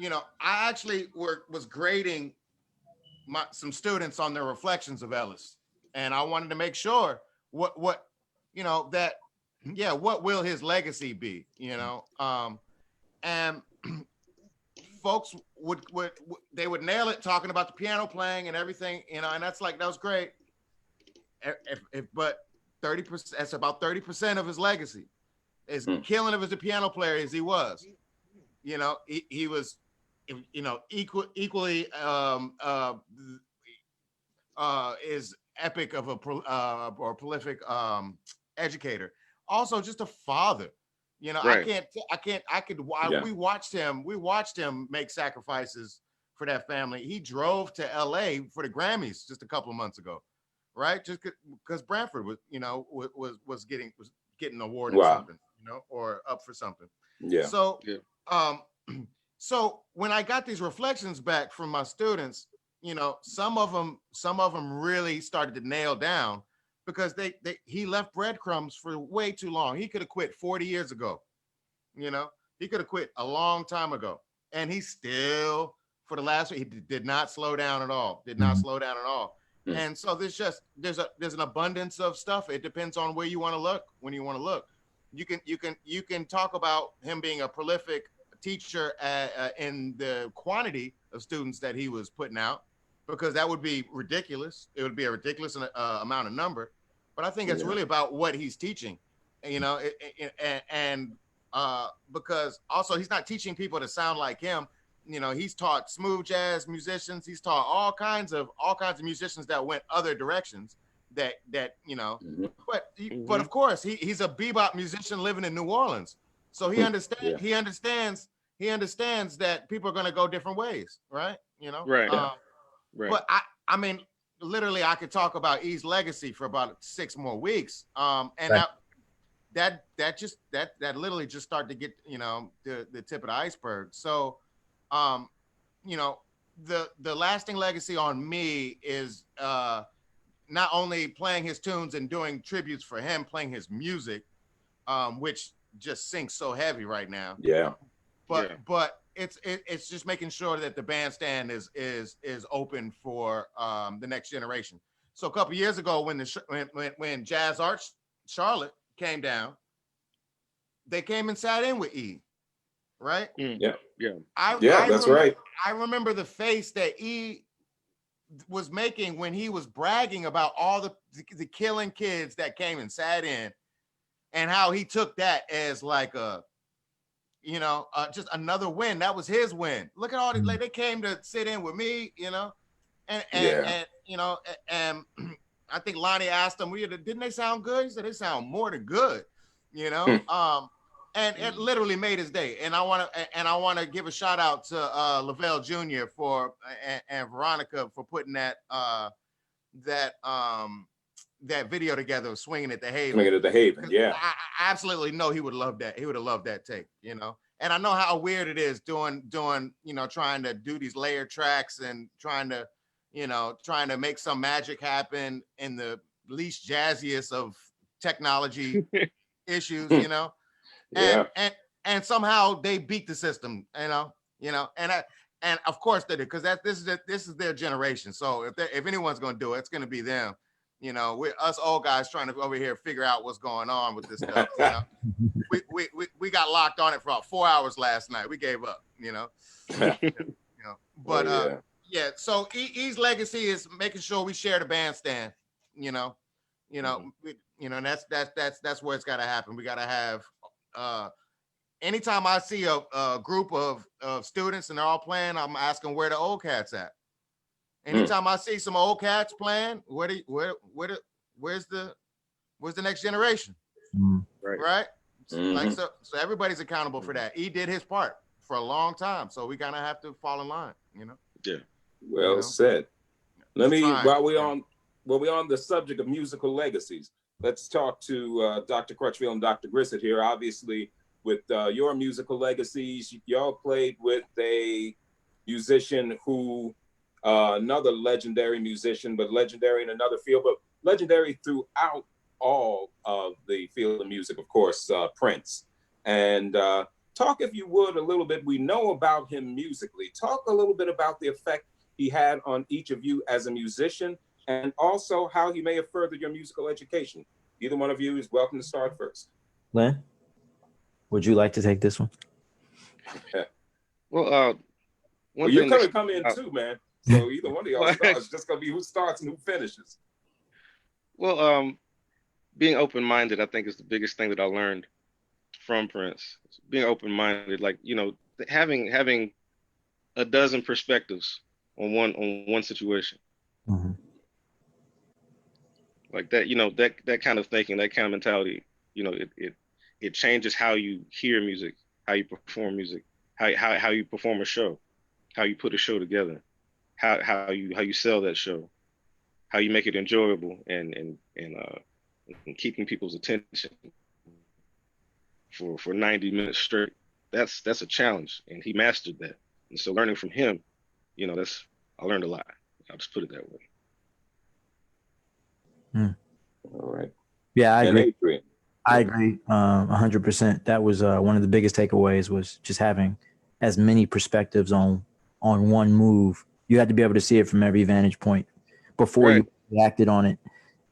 I actually was grading some students on their reflections of Ellis, and I wanted to make sure what that what will his legacy be, and folks would they would nail it talking about the piano playing and everything, and that was great. But 30%, that's about 30% of his legacy. As killing of as a piano player as he was, he was, equally is epic of a or prolific educator. Also, just a father. Right. We watched him make sacrifices for that family. He drove to LA for the Grammys just a couple of months ago, right? Just because Branford was getting an award in something, or up for something. Yeah. So, so when I got these reflections back from my students, some of them really started to nail down, because he left breadcrumbs for way too long. He could have quit 40 years ago. He could have quit a long time ago, and he still, for the last week, he did not slow down at all. And so there's an abundance of stuff. It depends on where you want to look. When you want to look, you can talk about him being a prolific teacher in the quantity of students that he was putting out, because that would be ridiculous. It would be a ridiculous amount of number. But I think it's really about what he's teaching, and because also he's not teaching people to sound like him. He's taught smooth jazz musicians. He's taught all kinds of musicians that went other directions. But of course he's a bebop musician living in New Orleans, so he understands that people are going to go different ways, right? Right. Right. But I mean, literally, I could talk about E's legacy for about 6 more weeks, and that literally just started to get the tip of the iceberg. So, the lasting legacy on me is not only playing his tunes and doing tributes for him, playing his music, which just sinks so heavy right now. Yeah. But it's just making sure that the bandstand is open for the next generation. So a couple years ago, when Jazz Arts Charlotte came down, they came and sat in with E, right? Yeah. Right. I remember the face that E was making when he was bragging about all the killing kids that came and sat in, and how he took that as like a just another win. That was his win. Look at all these, they came to sit in with me, and I think Lonnie asked him, didn't they sound good? He said, they sound more than good, and it literally made his day. And I want to give a shout out to Lavelle Jr. and Veronica for putting that video together, swinging at the Haven. Yeah. I absolutely know he would love that. He would have loved that tape, And I know how weird it is doing, trying to do these layered tracks and trying to make some magic happen in the least jazziest of technology issues, and somehow they beat the system, and of course they did, because this is their generation. So if anyone's going to do it, it's going to be them. We're us old guys trying to over here figure out what's going on with this stuff. We got locked on it for about 4 hours last night. We gave up. But so E's legacy is making sure we share the bandstand. And that's where it's got to happen. We got to have. Anytime I see a group of students and they're all playing, I'm asking where the old cats at. Anytime I see some old cats playing, where's the next generation? Right? So everybody's accountable for that. E did his part for a long time, so we kind of have to fall in line, Yeah. Well said. Let me, while we're on the subject of musical legacies, let's talk to Dr. Crutchfield and Dr. Grissett here. Obviously, with your musical legacies, y'all played with a musician who, another legendary musician, but legendary in another field, but legendary throughout all of the field of music, of course, Prince. And Talk, if you would, a little bit. We know about him musically. Talk a little bit about the effect he had on each of you as a musician, and also how he may have furthered your musical education. Either one of you is welcome to start first. Lyn, would you like to take this one? Well, you're going to come in too, man. So either one of y'all starts. It's just going to be who starts and who finishes. Well, being open-minded, I think, is the biggest thing that I learned from Prince. Being open-minded, like, you know, having a dozen perspectives on one situation. Mm-hmm. Like that, you know, that kind of thinking, that kind of mentality, you know, it changes how you hear music, how you perform music, how you perform a show, how you put a show together, how you sell that show, how you make it enjoyable and keeping people's attention for 90 minutes straight. That's a challenge, and he mastered that. And so learning from him, you know, I learned a lot. I'll just put it that way. All right. Yeah, I agree. I agree 100%. That was one of the biggest takeaways, was just having as many perspectives on one move. You had to be able to see it from every vantage point before you reacted on it.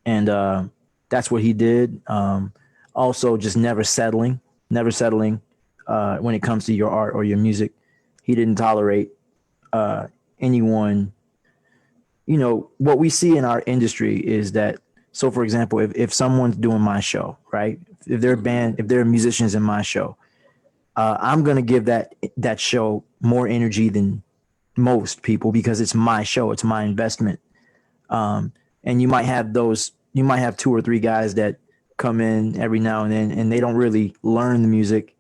And that's what he did. Also, just never settling when it comes to your art or your music. He didn't tolerate anyone. You know, what we see in our industry is that, so for example, if someone's doing my show, right? If they're a band, if they're musicians in my show, I'm going to give that show more energy than most people, because it's my show. It's my investment. And you might have 2 or 3 guys that come in every now and then, and they don't really learn the music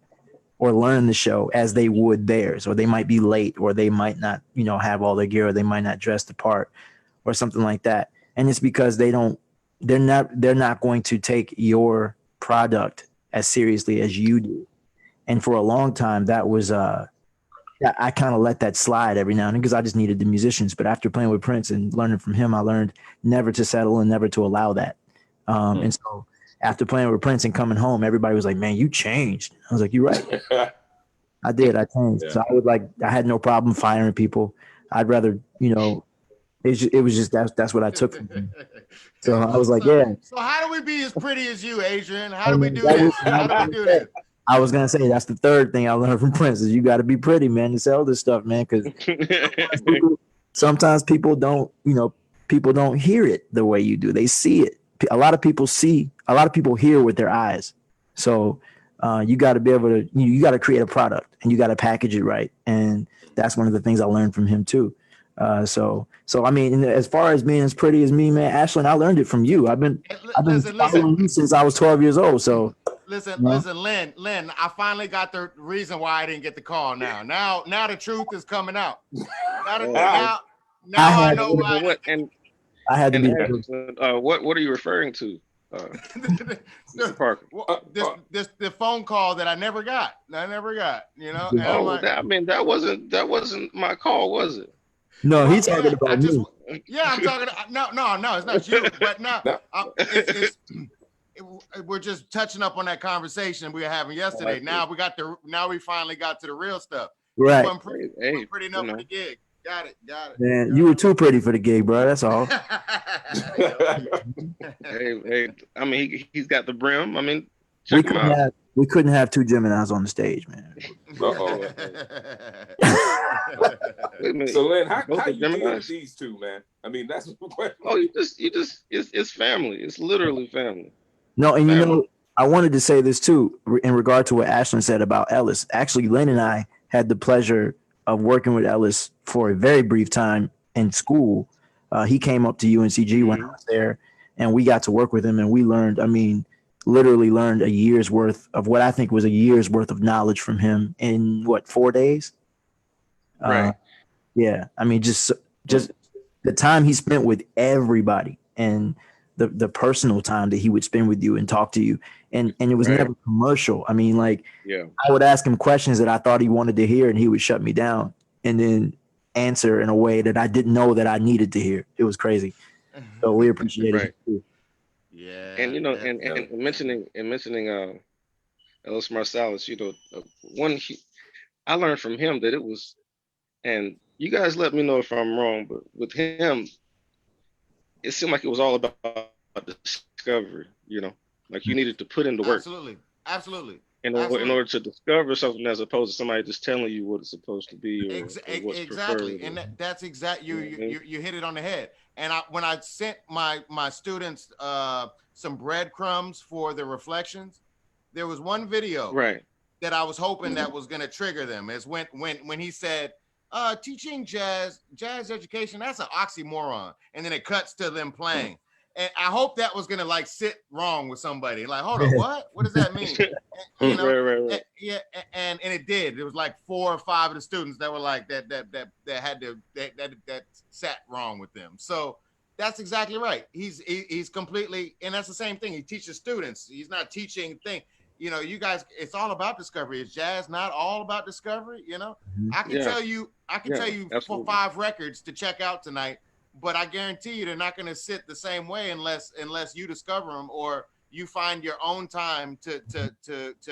or learn the show as they would theirs, or they might be late, or they might not, you know, have all their gear, or they might not dress the part or something like that. And it's because they're not going to take your product as seriously as you do. And for a long time, that was, I kind of let that slide every now and then, because I just needed the musicians. But after playing with Prince and learning from him, I learned never to settle and never to allow that. And so after playing with Prince and coming home, everybody was like, man, you changed. I was like, you're right. I did. I changed. Yeah. So I had no problem firing people. I'd rather, you know, it was just that's what I took from him. So I was like, yeah. So how do we be as pretty as you, Adrian? How do we do this? How do we do this? I was gonna say that's the third thing I learned from Prince, is you got to be pretty, man, to sell this stuff, man. Because sometimes people don't hear it the way you do. They see it. A lot of people hear with their eyes. So you got to be able to, you got to create a product, and you got to package it right. And that's one of the things I learned from him too. So I mean, as far as being as pretty as me, man, Ashlin, I learned it from you. I've been following you since I was 12 years old. So listen, Lyn, I finally got the reason why I didn't get the call. Now the truth is coming out. Now I know why. I had to be. What are you referring to, Mr. Parker? The phone call that I never got. You know. And that wasn't my call, was it? No, he's talking about me. Yeah, I'm talking. No, it's not you. But now we're just touching up on that conversation we were having yesterday. Now we finally got to the real stuff. Right. Pretty enough for the gig. Got it. Man, you were too pretty for the gig, bro. That's all. hey, I mean, he's got the brim. I mean, we couldn't have 2 Geminis on the stage, man. So, Lyn, how you deal with these 2, man? I mean, that's the question. Oh, it's family. It's literally family. No, and family. You know, I wanted to say this too in regard to what Ashlin said about Ellis. Actually, Lyn and I had the pleasure of working with Ellis for a very brief time in school. He came up to UNCG when I was there, and we got to work with him, and we learned, literally learned a year's worth of what I think was a year's worth of knowledge from him in 4 days? Right. Yeah. I mean, just the time he spent with everybody, and the personal time that he would spend with you and talk to you. And it was never commercial. I mean, I would ask him questions that I thought he wanted to hear, and he would shut me down and then answer in a way that I didn't know that I needed to hear. It was crazy. So we appreciate it too. Yeah. And you know, and mentioning Ellis Marsalis, one I learned from him that it was, and you guys let me know if I'm wrong, but with him, it seemed like it was all about discovery. Like you needed to put in the work. Absolutely. In order to discover something, as opposed to somebody just telling you what it's supposed to be or what's exactly. preferred. And that's exactly you hit it on the head. And when I sent my students some breadcrumbs for the reflections, there was one video that I was hoping that was going to trigger them. Is when he said, teaching jazz education, that's an oxymoron, and then it cuts to them playing. And I hope that was gonna like sit wrong with somebody. Like, hold on, what does that mean? Right. Yeah, and it did. It was like 4 or 5 of the students that were like that sat wrong with them. So that's exactly right. He's completely, and that's the same thing. He teaches students. He's not teaching thing. You guys, it's all about discovery. Is jazz not all about discovery? I can tell you absolutely. 4 or 5 records to check out tonight. But I guarantee you they're not going to sit the same way unless you discover them or you find your own time to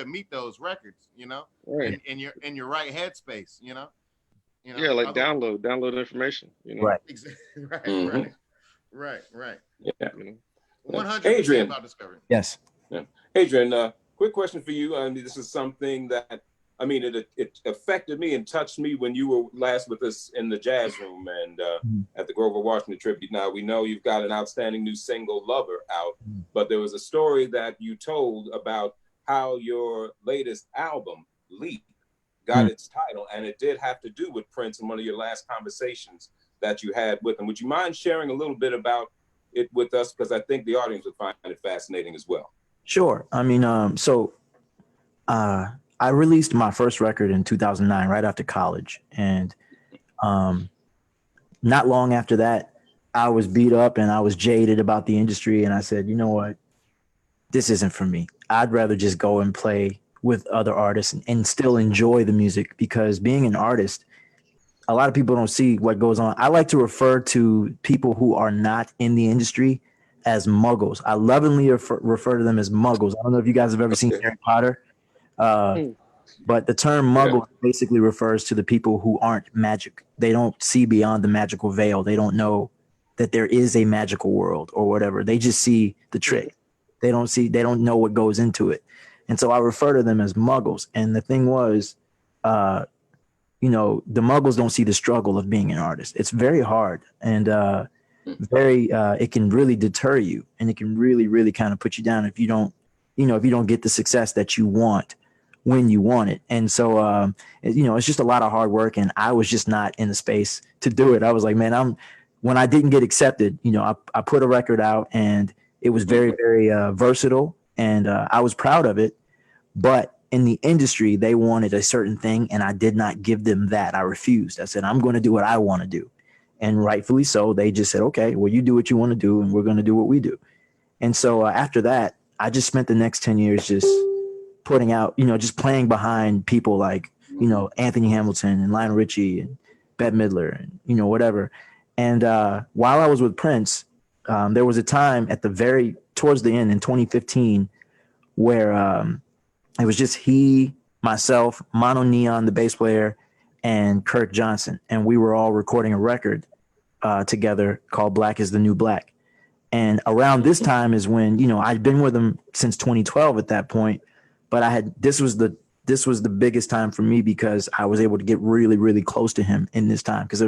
meet those records, right. in your right headspace, Yeah, like download information, Right. Right. Yeah. 100% about discovery. Yes. Yeah. Adrian, quick question for you. I mean, this is something that it affected me and touched me when you were last with us in the jazz room and at the Grover Washington tribute. Now, we know you've got an outstanding new single, Lover, out, but there was a story that you told about how your latest album, Leap, got its title, and it did have to do with Prince in one of your last conversations that you had with him. Would you mind sharing a little bit about it with us? Because I think the audience would find it fascinating as well. Sure. I mean, I released my first record in 2009, right after college. And not long after that, I was beat up and I was jaded about the industry. And I said, you know what? This isn't for me. I'd rather just go and play with other artists and still enjoy the music, because being an artist, a lot of people don't see what goes on. I like to refer to people who are not in the industry as muggles. I lovingly refer to them as muggles. I don't know if you guys have ever seen Harry Potter. But the term muggle basically refers to the people who aren't magic. They don't see beyond the magical veil. They don't know that there is a magical world or whatever. They just see the trick. They don't know what goes into it. And so I refer to them as muggles. And the thing was, the muggles don't see the struggle of being an artist. It's very hard and it can really deter you, and it can really, really kind of put you down if you don't get the success that you want when you want it. And so, it's just a lot of hard work, and I was just not in the space to do it. I was like, man, when I didn't get accepted, I put a record out, and it was very, very versatile, and I was proud of it. But in the industry, they wanted a certain thing, and I did not give them that. I refused. I said, I'm going to do what I want to do. And rightfully so, they just said, okay, well, you do what you want to do, and we're going to do what we do. And so after that, I just spent the next 10 years just putting out, just playing behind people like, Anthony Hamilton and Lionel Richie and Bette Midler and, whatever. And while I was with Prince, there was a time towards the end in 2015 where it was just he, myself, Mono Neon, the bass player, and Kirk Johnson. And we were all recording a record together called Black is the New Black. And around this time is when, I'd been with him since 2012 at that point, but this was the biggest time for me because I was able to get really, really close to him in this time. Because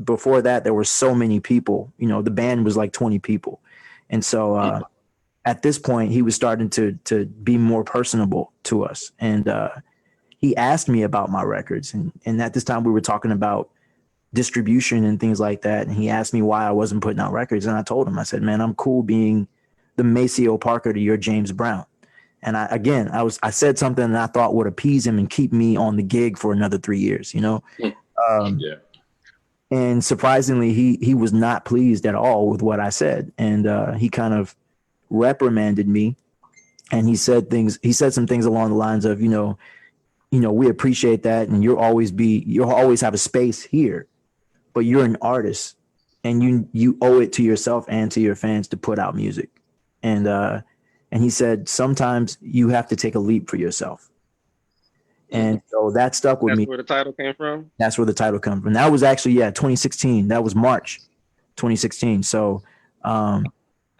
before that, there were so many people, the band was like 20 people. And so at this point, he was starting to be more personable to us. And he asked me about my records. And at this time, we were talking about distribution and things like that. And he asked me why I wasn't putting out records. And I told him, I said, man, I'm cool being the Maceo Parker to your James Brown. And I said something that I thought would appease him and keep me on the gig for another 3 years, And surprisingly, he was not pleased at all with what I said. And he kind of reprimanded me. And he said some things along the lines of, we appreciate that. And you'll always have a space here, but you're an artist and you owe it to yourself and to your fans to put out music. And And he said, sometimes you have to take a leap for yourself. And so that stuck with me. That's where the title came from? That's where the title comes from. That was actually, 2016. That was March 2016. So, I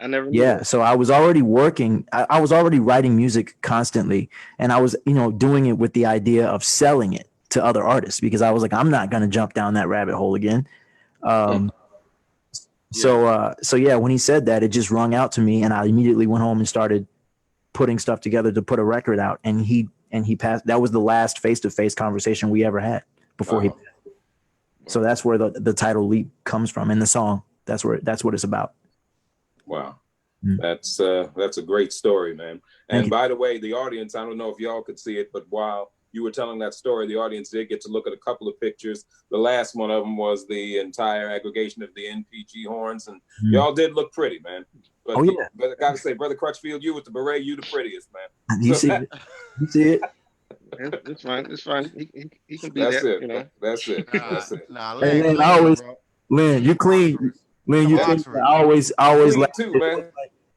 never knew that. So I was already working. I was already writing music constantly. And I was, doing it with the idea of selling it to other artists because I was like, I'm not going to jump down that rabbit hole again. So when he said that, it just rung out to me, and I immediately went home and started putting stuff together to put a record out. And he passed. That was the last face-to-face conversation we ever had before he passed. So that's where the title Leap comes from in the song. That's what it's about. Wow. That's a great story, man. And by the way, the audience, I don't know if y'all could see it, but while you were telling that story, the audience did get to look at a couple of pictures. The last one of them was the entire aggregation of the NPG horns, and y'all did look pretty, man. But, but I gotta say, Brother Crutchfield, you with the beret, you the prettiest, man. You see it? You see it? It's fine. It's fine. He can be That's that, it. That's it. That's it. Lyn, you clean. Lyn, you clean. I always like too, man.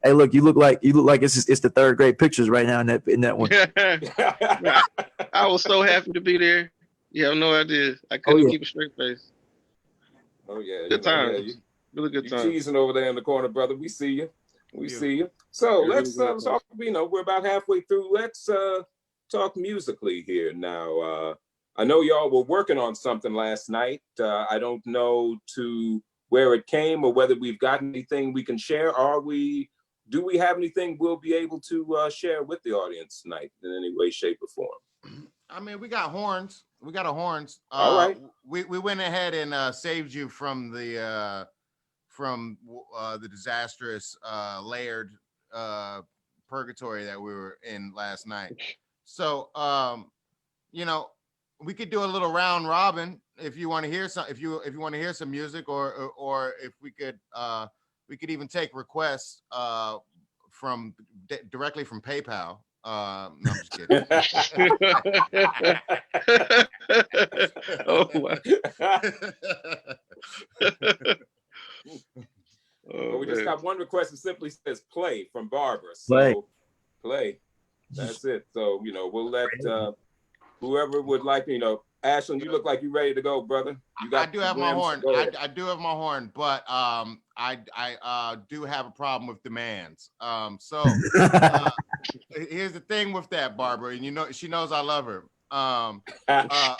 Hey, look, you look like it's the third grade pictures right now in that one. I was so happy to be there. You have no idea. I couldn't keep a straight face. Oh yeah, good times. Really good times. You cheesing over there in the corner, brother. We see you. We see you. So let's talk. We're about halfway through. Let's talk musically here now. I know y'all were working on something last night. I don't know to where it came or whether we've got anything we can share. Do we have anything we'll be able to share with the audience tonight in any way, shape, or form? I mean, we got horns. We got horns. All right. We went ahead and saved you from the disastrous layered purgatory that we were in last night. So, we could do a little round robin if you want to hear some. If you want to hear some music, or if we could even take requests directly from PayPal. No, I'm just kidding. Oh, wow. Well, we just got one request that simply says play from Barbara. So play. That's it. So, we'll let whoever would like, Ashlin, you look like you're ready to go, brother. I do have my horn. I do have my horn, but I do have a problem with demands. So here's the thing with that, Barbara, and she knows I love her. Uh-oh. I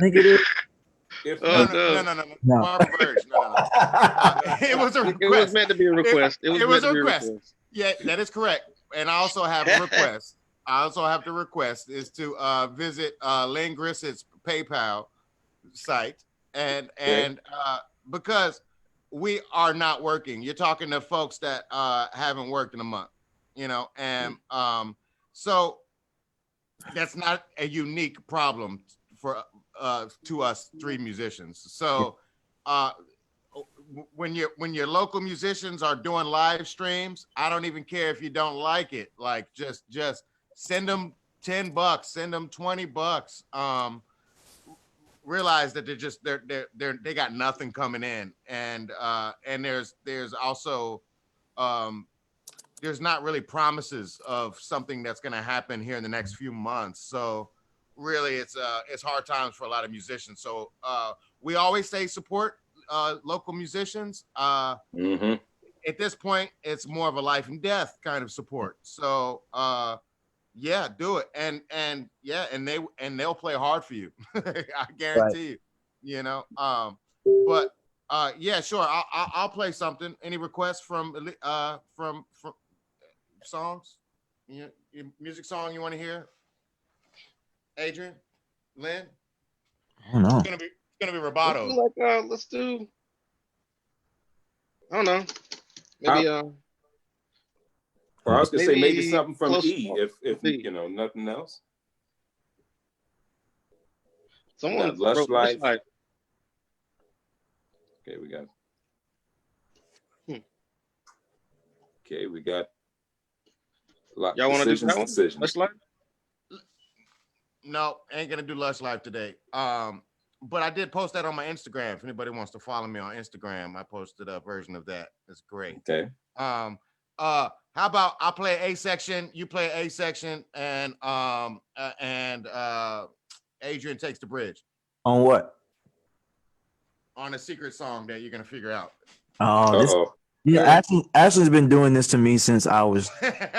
think it is. No. Barbara Birch. No. It was a request. It was meant to be a request. It was a request. Yeah, that is correct. And I also have a request. The request is to visit Lyn Grissett's PayPal site, and because we are not working. You're talking to folks that haven't worked in a month, and so that's not a unique problem for to us three musicians. So when your local musicians are doing live streams, I don't even care if you don't like it. Like just send them $10, send them $20. Realize that they got nothing coming in, and there's also there's not really promises of something that's going to happen here in the next few months. So really, it's hard times for a lot of musicians. So we always say support local musicians. At this point, it's more of a life and death kind of support. So do it, and they'll play hard for you. I guarantee you. But sure, I'll play something. Any requests from songs? Music song you want to hear? Adrian, Lyn? I don't know. It's gonna be rubato. Let's do. I don't know. Maybe or I was gonna say maybe something from E, if nothing else. Someone Lush Life. Okay, we got. Okay, we got. Y'all want to do that one? Lush Life? No, ain't gonna do Lush Life today. but I did post that on my Instagram. If anybody wants to follow me on Instagram, I posted a version of that. It's great. Okay. How about I play A section, you play A section, and Adrian takes the bridge. On what? On a secret song that you're gonna figure out. Oh, yeah. Ashlin's been doing this to me since I was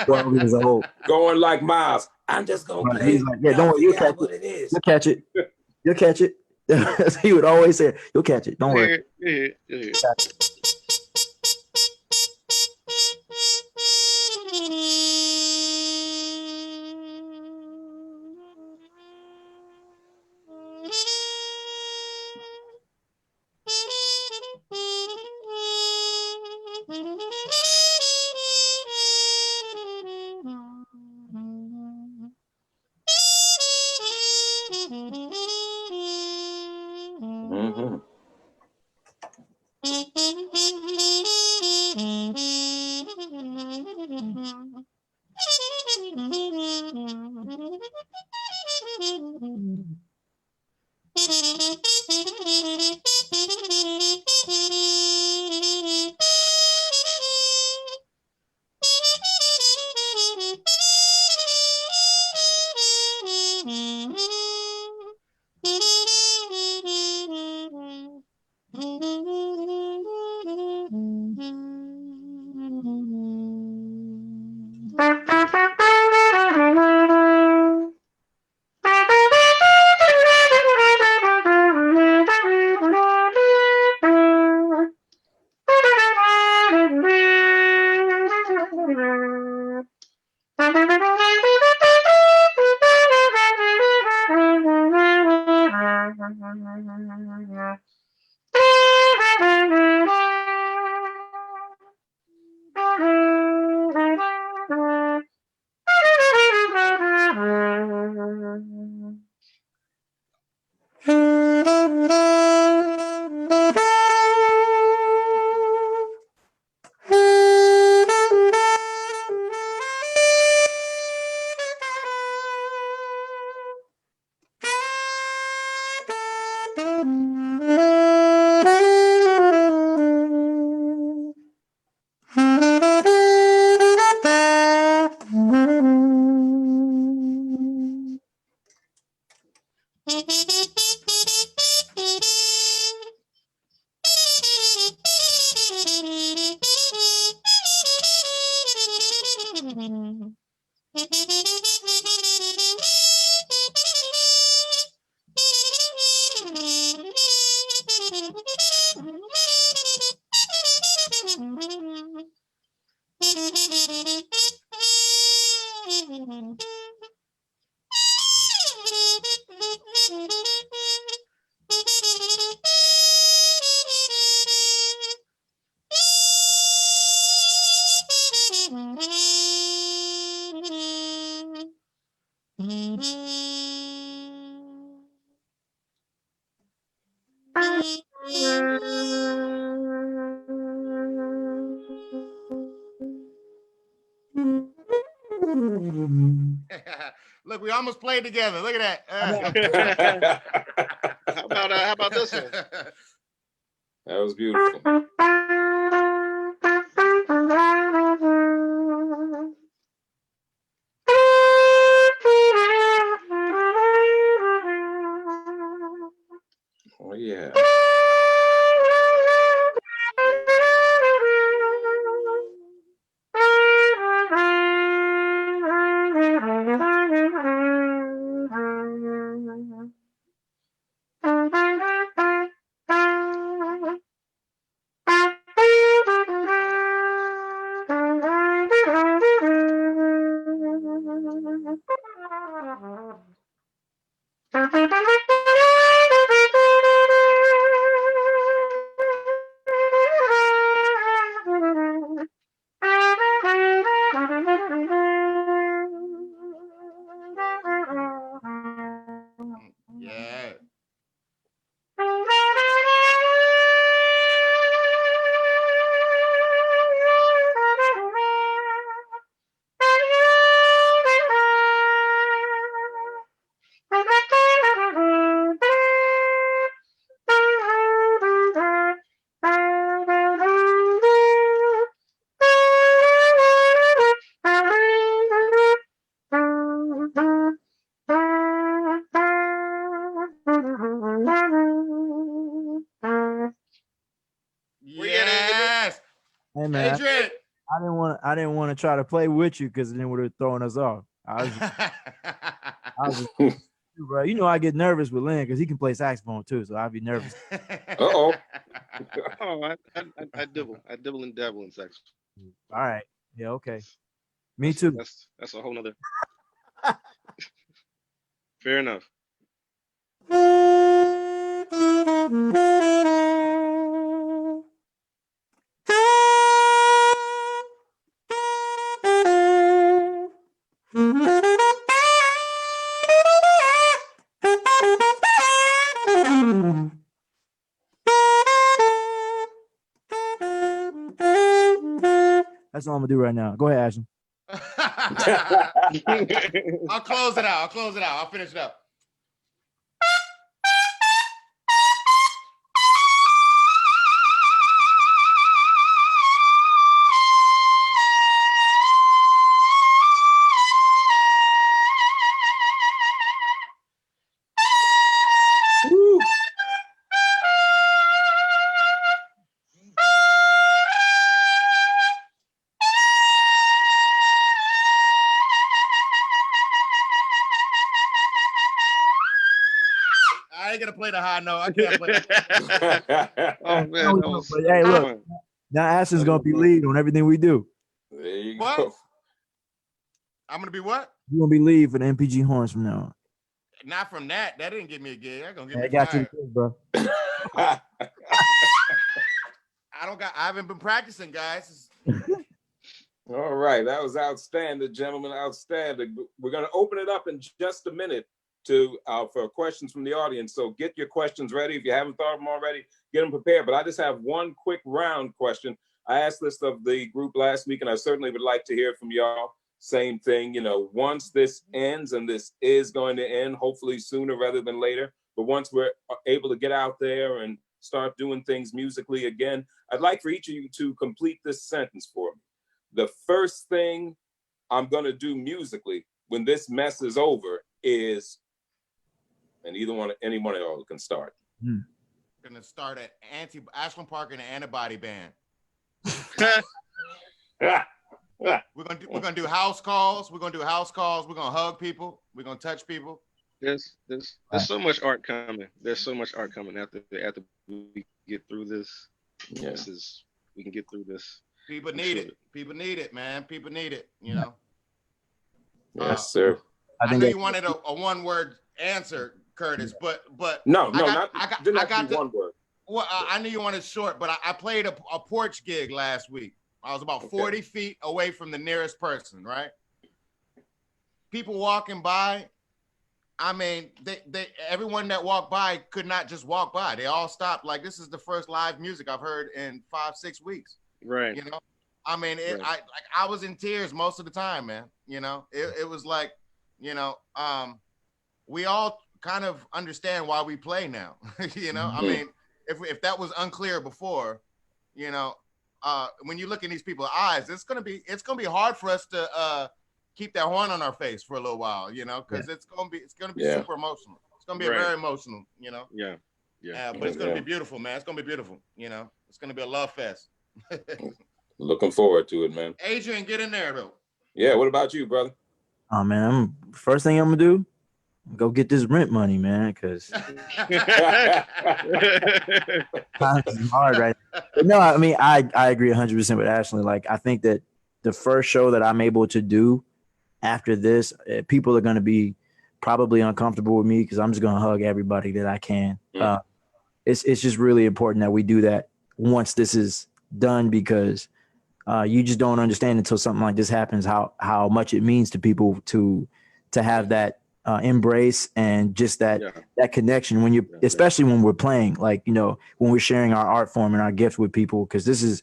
12 years old. Going like Miles. I'm just gonna play. He's like, yeah, don't worry, you'll catch it. You'll catch it. You'll catch it. He would always say, "You'll catch it. Don't worry." Look, we almost played together. Look at that. How about this one? That was beautiful. Oh yeah. Yeah. man, Adrian. I didn't want to try to play with you because then it would have thrown us off. I was just bro. You know I get nervous with Lyn because he can play saxophone too, so I'd be nervous. Oh, I dibble and dabble in sex. All right, yeah, okay. Me too. That's a whole nother. Fair enough. That's all I'm gonna do right now. Go ahead, Ashlin. I'll close it out. I'll finish it up. I ain't gonna play the high note. I can't play that. Oh man, hey, look. Now Ashlin's gonna be lead on everything we do. there you What? go. I'm gonna be what? You're gonna be lead for the MPG horns from now on. Not from that. That didn't give me a gig. That's gonna get me I got fired. you, bro. I haven't been practicing, guys. All right, that was outstanding, gentlemen. Outstanding. We're going to open it up in just a minute to for questions from the audience. So get your questions ready. If you haven't thought of them already, get them prepared. But I just have one quick round question. I asked this of the group last week, and I certainly would like to hear from y'all. Same thing, you know, once this ends, and this is going to end, hopefully sooner rather than later, but once we're able to get out there and start doing things musically again, I'd like for each of you to complete this sentence for me. The first thing I'm going to do musically when this mess is over is, and any one of y'all can start. Gonna start at Ashlin Parker and the Antibody Band. We're gonna do house calls. We're gonna hug people. We're gonna touch people. There's so much art coming. There's so much art coming after we get through this. Yeah. We can get through this. People need it. People need it, man. People need it. You know. Yes, sir. I know you wanted a one-word answer, Curtis, but no, I got the one word. Well, I knew you wanted short, but I played a porch gig last week. I was about 40 feet away from the nearest person, right? People walking by, I mean, everyone that walked by could not just walk by. They all stopped. Like, this is the first live music I've heard in 5-6 weeks. Right. You know, I mean, I was in tears most of the time, man. You know, it was like, you know, we all kind of understand why we play now. You know, I mean, if that was unclear before, you know, when you look in these people's eyes, it's gonna be hard for us to keep that horn on our face for a little while, you know, because it's gonna be super emotional. It's gonna be very emotional, you know. Yeah. But it's gonna be beautiful, man. It's gonna be beautiful, you know. It's gonna be a love fest. Looking forward to it, man. Adrian, get in there though. Yeah. What about you, brother? Oh man, first thing I'm gonna do, go get this rent money, man, because times is hard right now. But no, I mean, I agree 100% with Ashley. Like, I think that the first show that I'm able to do after this, people are going to be probably uncomfortable with me because I'm just going to hug everybody that I can. It's just really important that we do that once this is done, because you just don't understand until something like this happens how much it means to people to have that embrace and just that connection when especially when we're playing, like, you know, when we're sharing our art form and our gift with people, because this is,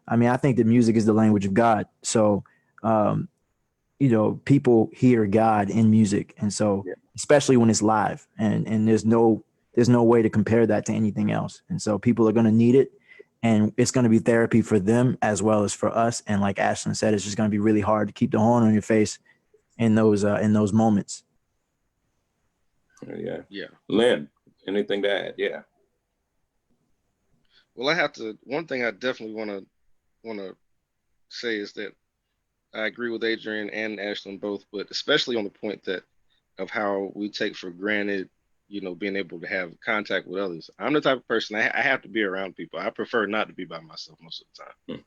I mean, I think that music is the language of God. So, you know, people hear God in music. And so, especially when it's live and there's no way to compare that to anything else. And so people are going to need it, and it's going to be therapy for them as well as for us. And like Ashlin said, it's just going to be really hard to keep the horn on your face in those moments. Yeah. Lyn, anything to add? Yeah. Well, one thing I definitely want to say is that I agree with Adrian and Ashlyn both, but especially on the point that of how we take for granted, being able to have contact with others. I'm the type of person I have to be around people. I prefer not to be by myself most of the time.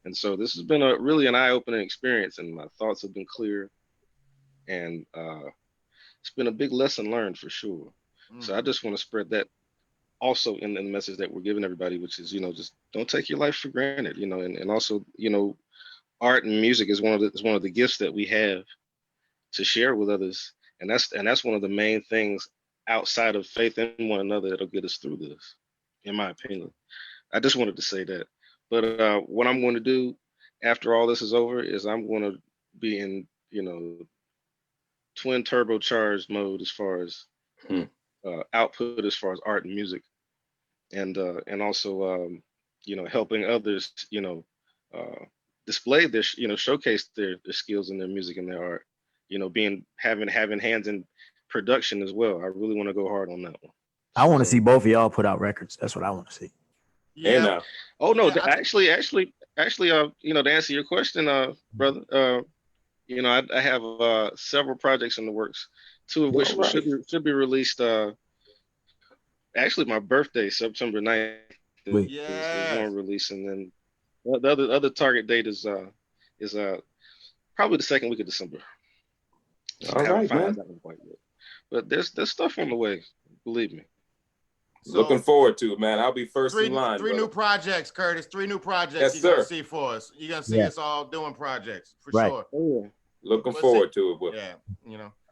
And so this has been really an eye-opening experience, and my thoughts have been clear, and it's been a big lesson learned for sure. So I just want to spread that also in the message that we're giving everybody, which is, just don't take your life for granted, and also, art and music is one of the gifts that we have to share with others. And that's one of the main things outside of faith in one another that'll get us through this, in my opinion. I just wanted to say that. But what I'm going to do after all this is over is I'm going to be in, twin turbocharged mode as far as output, as far as art and music, and also helping others, display their, showcase their skills and their music and their art, having hands in production as well. I really want to go hard on that one. I want to see both of y'all put out records. That's what I want to see. Yeah. Oh no, actually, to answer your question, brother, I have several projects in the works, two of which should be released. Actually, my birthday, September 9th, is one release, and then the other target date is probably the second week of December. All right, man. But there's stuff on the way, believe me. So, looking forward to it, man. I'll be first in line. Three new projects, Curtis. 3 new projects you're going to see for us. You're going to see us all doing projects, for sure. Oh, yeah. Looking forward to it. But,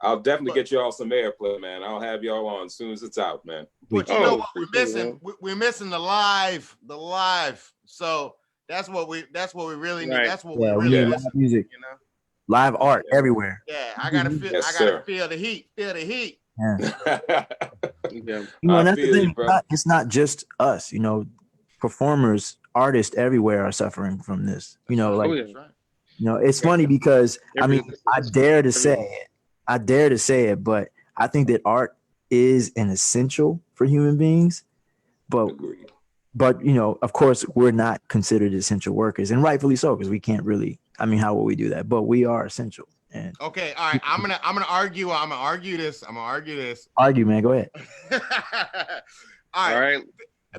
I'll definitely get y'all some airplay, man. I'll have y'all on as soon as it's out, man. But you know what we're missing? We're missing the live. So that's what we really need. That's what we really miss. Live music, live art everywhere. Yeah, I gotta feel the heat. Feel the heat. Yeah. And that's the thing. It's not just us. Performers, artists everywhere are suffering from this. It's funny because I dare to say it, but I think that art is an essential for human beings. But of course, we're not considered essential workers, and rightfully so, because we can't really. How will we do that? But we are essential. And okay, all right. I'm gonna argue. I'm gonna argue this. Argue, man. Go ahead. All right.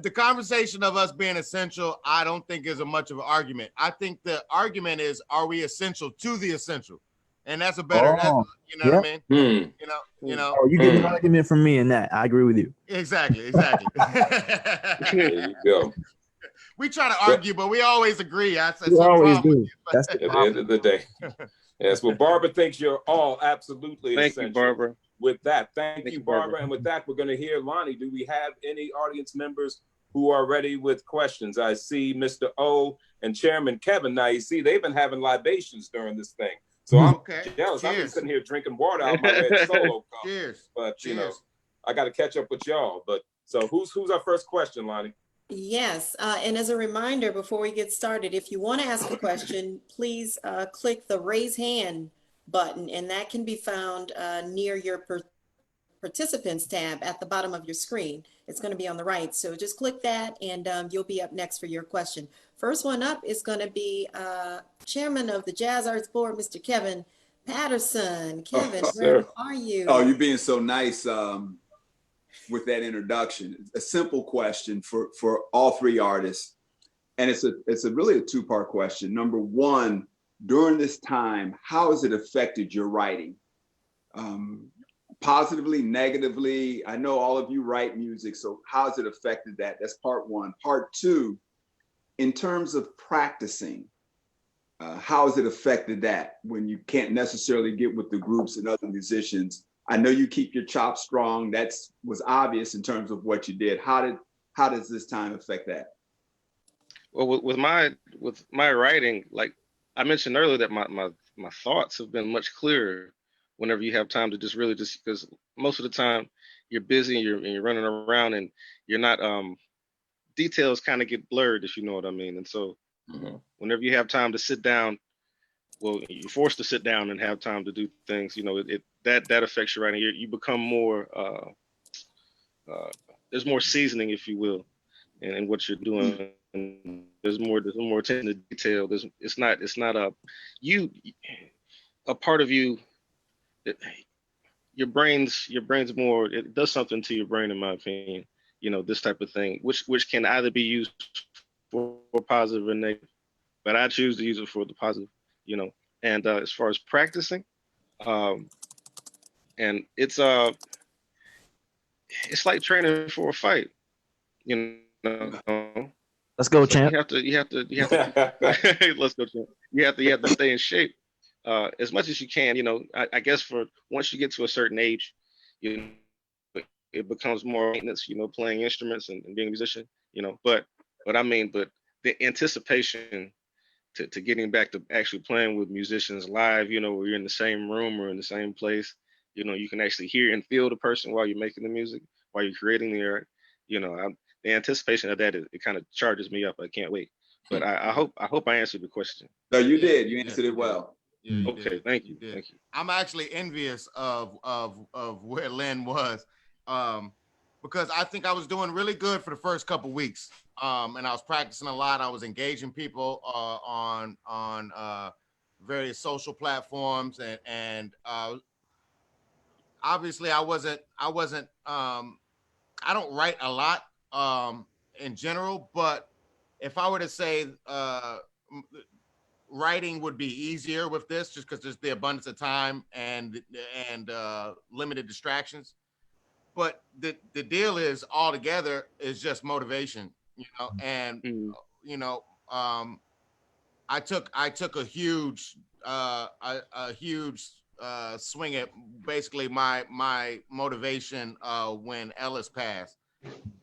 The conversation of us being essential, I don't think is a much of an argument. I think the argument is, are we essential to the essential? And that's a better, what I mean? You get an argument from me in that. I agree with you. Exactly. There you go. We try to argue, but we always agree. We always do. That's at the end of the day. Yes, well, Barbara thinks you're all absolutely essential. Thank you, Barbara. With that, thank you, Barbara. And with that, we're going to hear Lonnie. Do we have any audience members who are ready with questions? I see Mr. O and Chairman Kevin. Now, you see, they've been having libations during this thing. So I'm jealous. I'm sitting here drinking water out my red Solo cup. Cheers. But, I got to catch up with y'all. But so who's our first question, Lonnie? Yes, and as a reminder, before we get started, if you want to ask a question, please click the raise hand button, and that can be found near your participants tab at the bottom of your screen. It's going to be on the right, so just click that, and you'll be up next for your question. First one up is going to be Chairman of the Jazz Arts Board, Mr. Kevin Patterson. Kevin, where are you? Oh, you're being so nice. With that introduction, a simple question for all three artists, and it's really a two-part question. Number one, during this time, how has it affected your writing? Positively, negatively? I know all of you write music, so how has it affected that? That's part one. Part two, in terms of practicing, how has it affected that when you can't necessarily get with the groups and other musicians? I know you keep your chops strong. That was obvious in terms of what you did. How does this time affect that? Well, with my writing, like I mentioned earlier, that my thoughts have been much clearer whenever you have time to just because most of the time you're busy and you're running around and you're not details kind of get blurred, if you know what I mean. And so whenever you have time to sit down, well, you're forced to sit down and have time to do things, that affects your writing. You become more, there's more seasoning, if you will, in what you're doing. There's more attention to detail. It's not a part of you. Your brain's more. It does something to your brain, in my opinion. This type of thing, which can either be used for positive or negative. But I choose to use it for the positive. And as far as practicing, and it's like training for a fight. Let's go, champ. You have to let's go, champ. You have to stay in shape as much as you can. I guess for once you get to a certain age, it becomes more maintenance. Playing instruments and being a musician. But the anticipation to getting back to actually playing with musicians live, where you're in the same room or in the same place, you can actually hear and feel the person while you're making the music, while you're creating the art. The anticipation of that, it kind of charges me up. I can't wait. But I hope I answered the question. No, you did. You answered it well. Yeah, okay, thank you. Thank you. I'm actually envious of where Lyn was, because I think I was doing really good for the first couple weeks, and I was practicing a lot. I was engaging people on various social platforms, and obviously I wasn't. I don't write a lot in general, but if I were to say writing would be easier with this, just because there's the abundance of time and limited distractions. But the deal is altogether is just motivation, and I took a huge swing at basically my motivation when Ellis passed,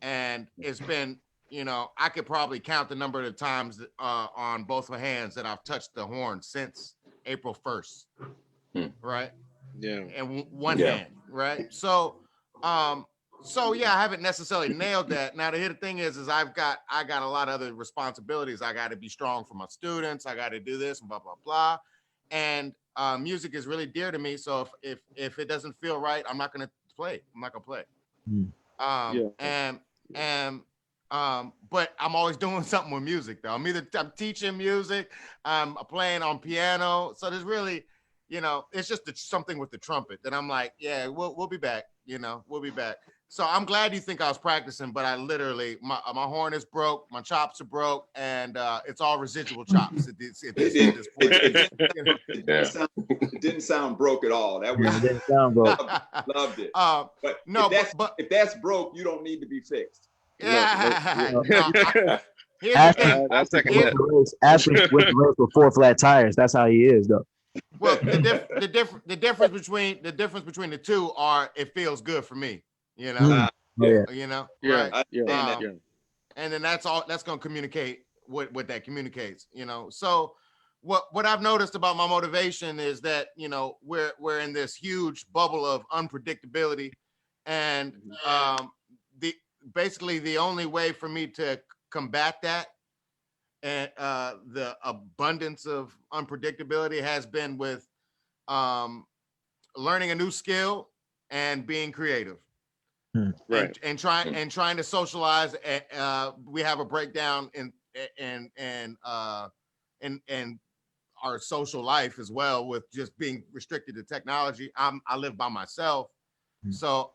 and it's been, I could probably count the number of times on both my hands that I've touched the horn since April 1st, right? Yeah. And one hand, right? So yeah, I haven't necessarily nailed that. Now the thing is I got a lot of other responsibilities. I got to be strong for my students. I got to do this and blah blah blah, and music is really dear to me. So if it doesn't feel right, I'm not gonna play. But I'm always doing something with music though. I'm teaching music. I'm playing on piano. So there's really, it's just something with the trumpet that I'm like, yeah, we'll be back. We'll be back. So I'm glad you think I was practicing, but I literally, my horn is broke, my chops are broke, and it's all residual chops at this point. It didn't sound broke at all. That was, it didn't sound broke. Loved it. But no, if that's broke, you don't need to be fixed. Yeah. Ashley with the race with 4 flat tires. That's how he is, though. Well, the difference between the two are it feels good for me, Yeah. Right? Yeah. And then that's going to communicate what that communicates, So what I've noticed about my motivation is that we're in this huge bubble of unpredictability, and basically the only way for me to combat that and the abundance of unpredictability has been with learning a new skill and being creative, right? And trying to socialize. We have a breakdown in our social life as well, with just being restricted to technology. I live by myself, so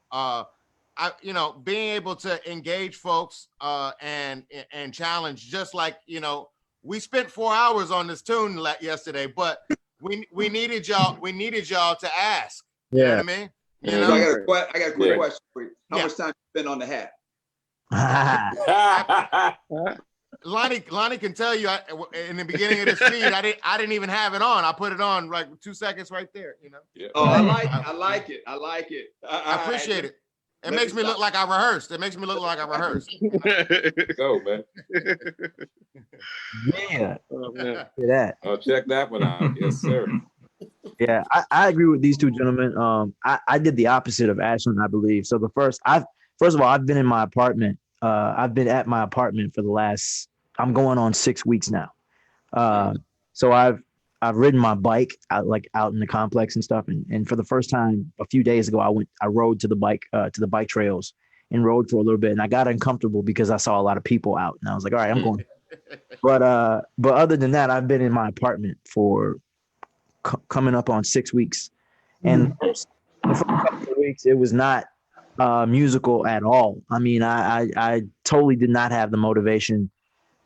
being able to engage folks and challenge, just like, we spent 4 hours on this tune yesterday, but we needed y'all to ask. You know what I mean? I got a quick question for you. How much time you spend on the hat? Lonnie can tell you, in the beginning of this feed, I didn't even have it on. I put it on like 2 seconds right there. Yeah. Oh, I like it. I appreciate it. It makes me look like I rehearsed. Go, man. Yeah. Oh, man. That. I'll check that one out. Yes, sir. Yeah, I agree with these two gentlemen. I did the opposite of Ashlin, I believe. So first of all, I've been in my apartment. I've been at my apartment for the last, I'm going on 6 weeks now. So I've ridden my bike out in the complex and stuff. And for the first time a few days ago, I rode to the bike trails and rode for a little bit. And I got uncomfortable because I saw a lot of people out. And I was like, all right, I'm But other than that, I've been in my apartment for coming up on 6 weeks, and the first couple of weeks it was not musical at all. I mean, I totally did not have the motivation.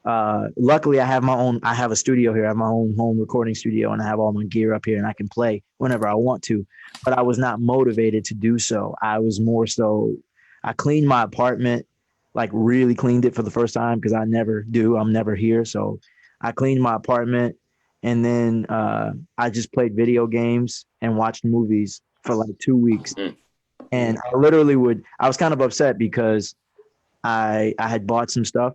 Luckily, I have a studio here. I have my own home recording studio, and I have all my gear up here, and I can play whenever I want to. But I was not motivated to do so. I was more so, I cleaned my apartment, like really cleaned it for the first time, because I never do. I'm never here. So I cleaned my apartment, and then I just played video games and watched movies for like 2 weeks. And I was kind of upset because I had bought some stuff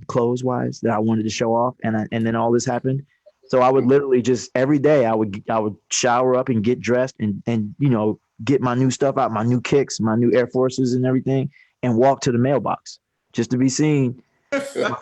clothes wise that I wanted to show off, and then all this happened. So I would literally just every day I would shower up and get dressed and get my new stuff out, my new kicks, my new Air Forces and everything, and walk to the mailbox just to be seen. I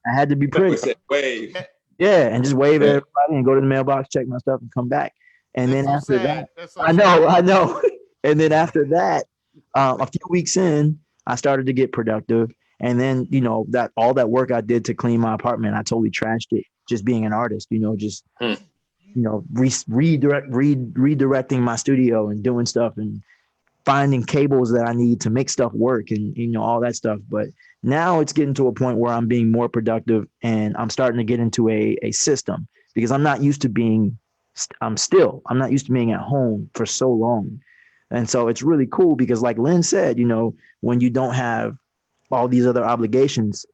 had to be pretty. Wave. Yeah, and just wave at everybody and go to the mailbox, check my stuff, and come back. And then after that, I know. And then after that, a few weeks in, I started to get productive. And then, that all that work I did to clean my apartment, I totally trashed it. Just being an artist, redirecting my studio and doing stuff and finding cables that I need to make stuff work and, all that stuff. But now it's getting to a point where I'm being more productive and I'm starting to get into a system, because I'm not used to being at home for so long. And so it's really cool because, like Lyn said, when you don't have all these other obligations,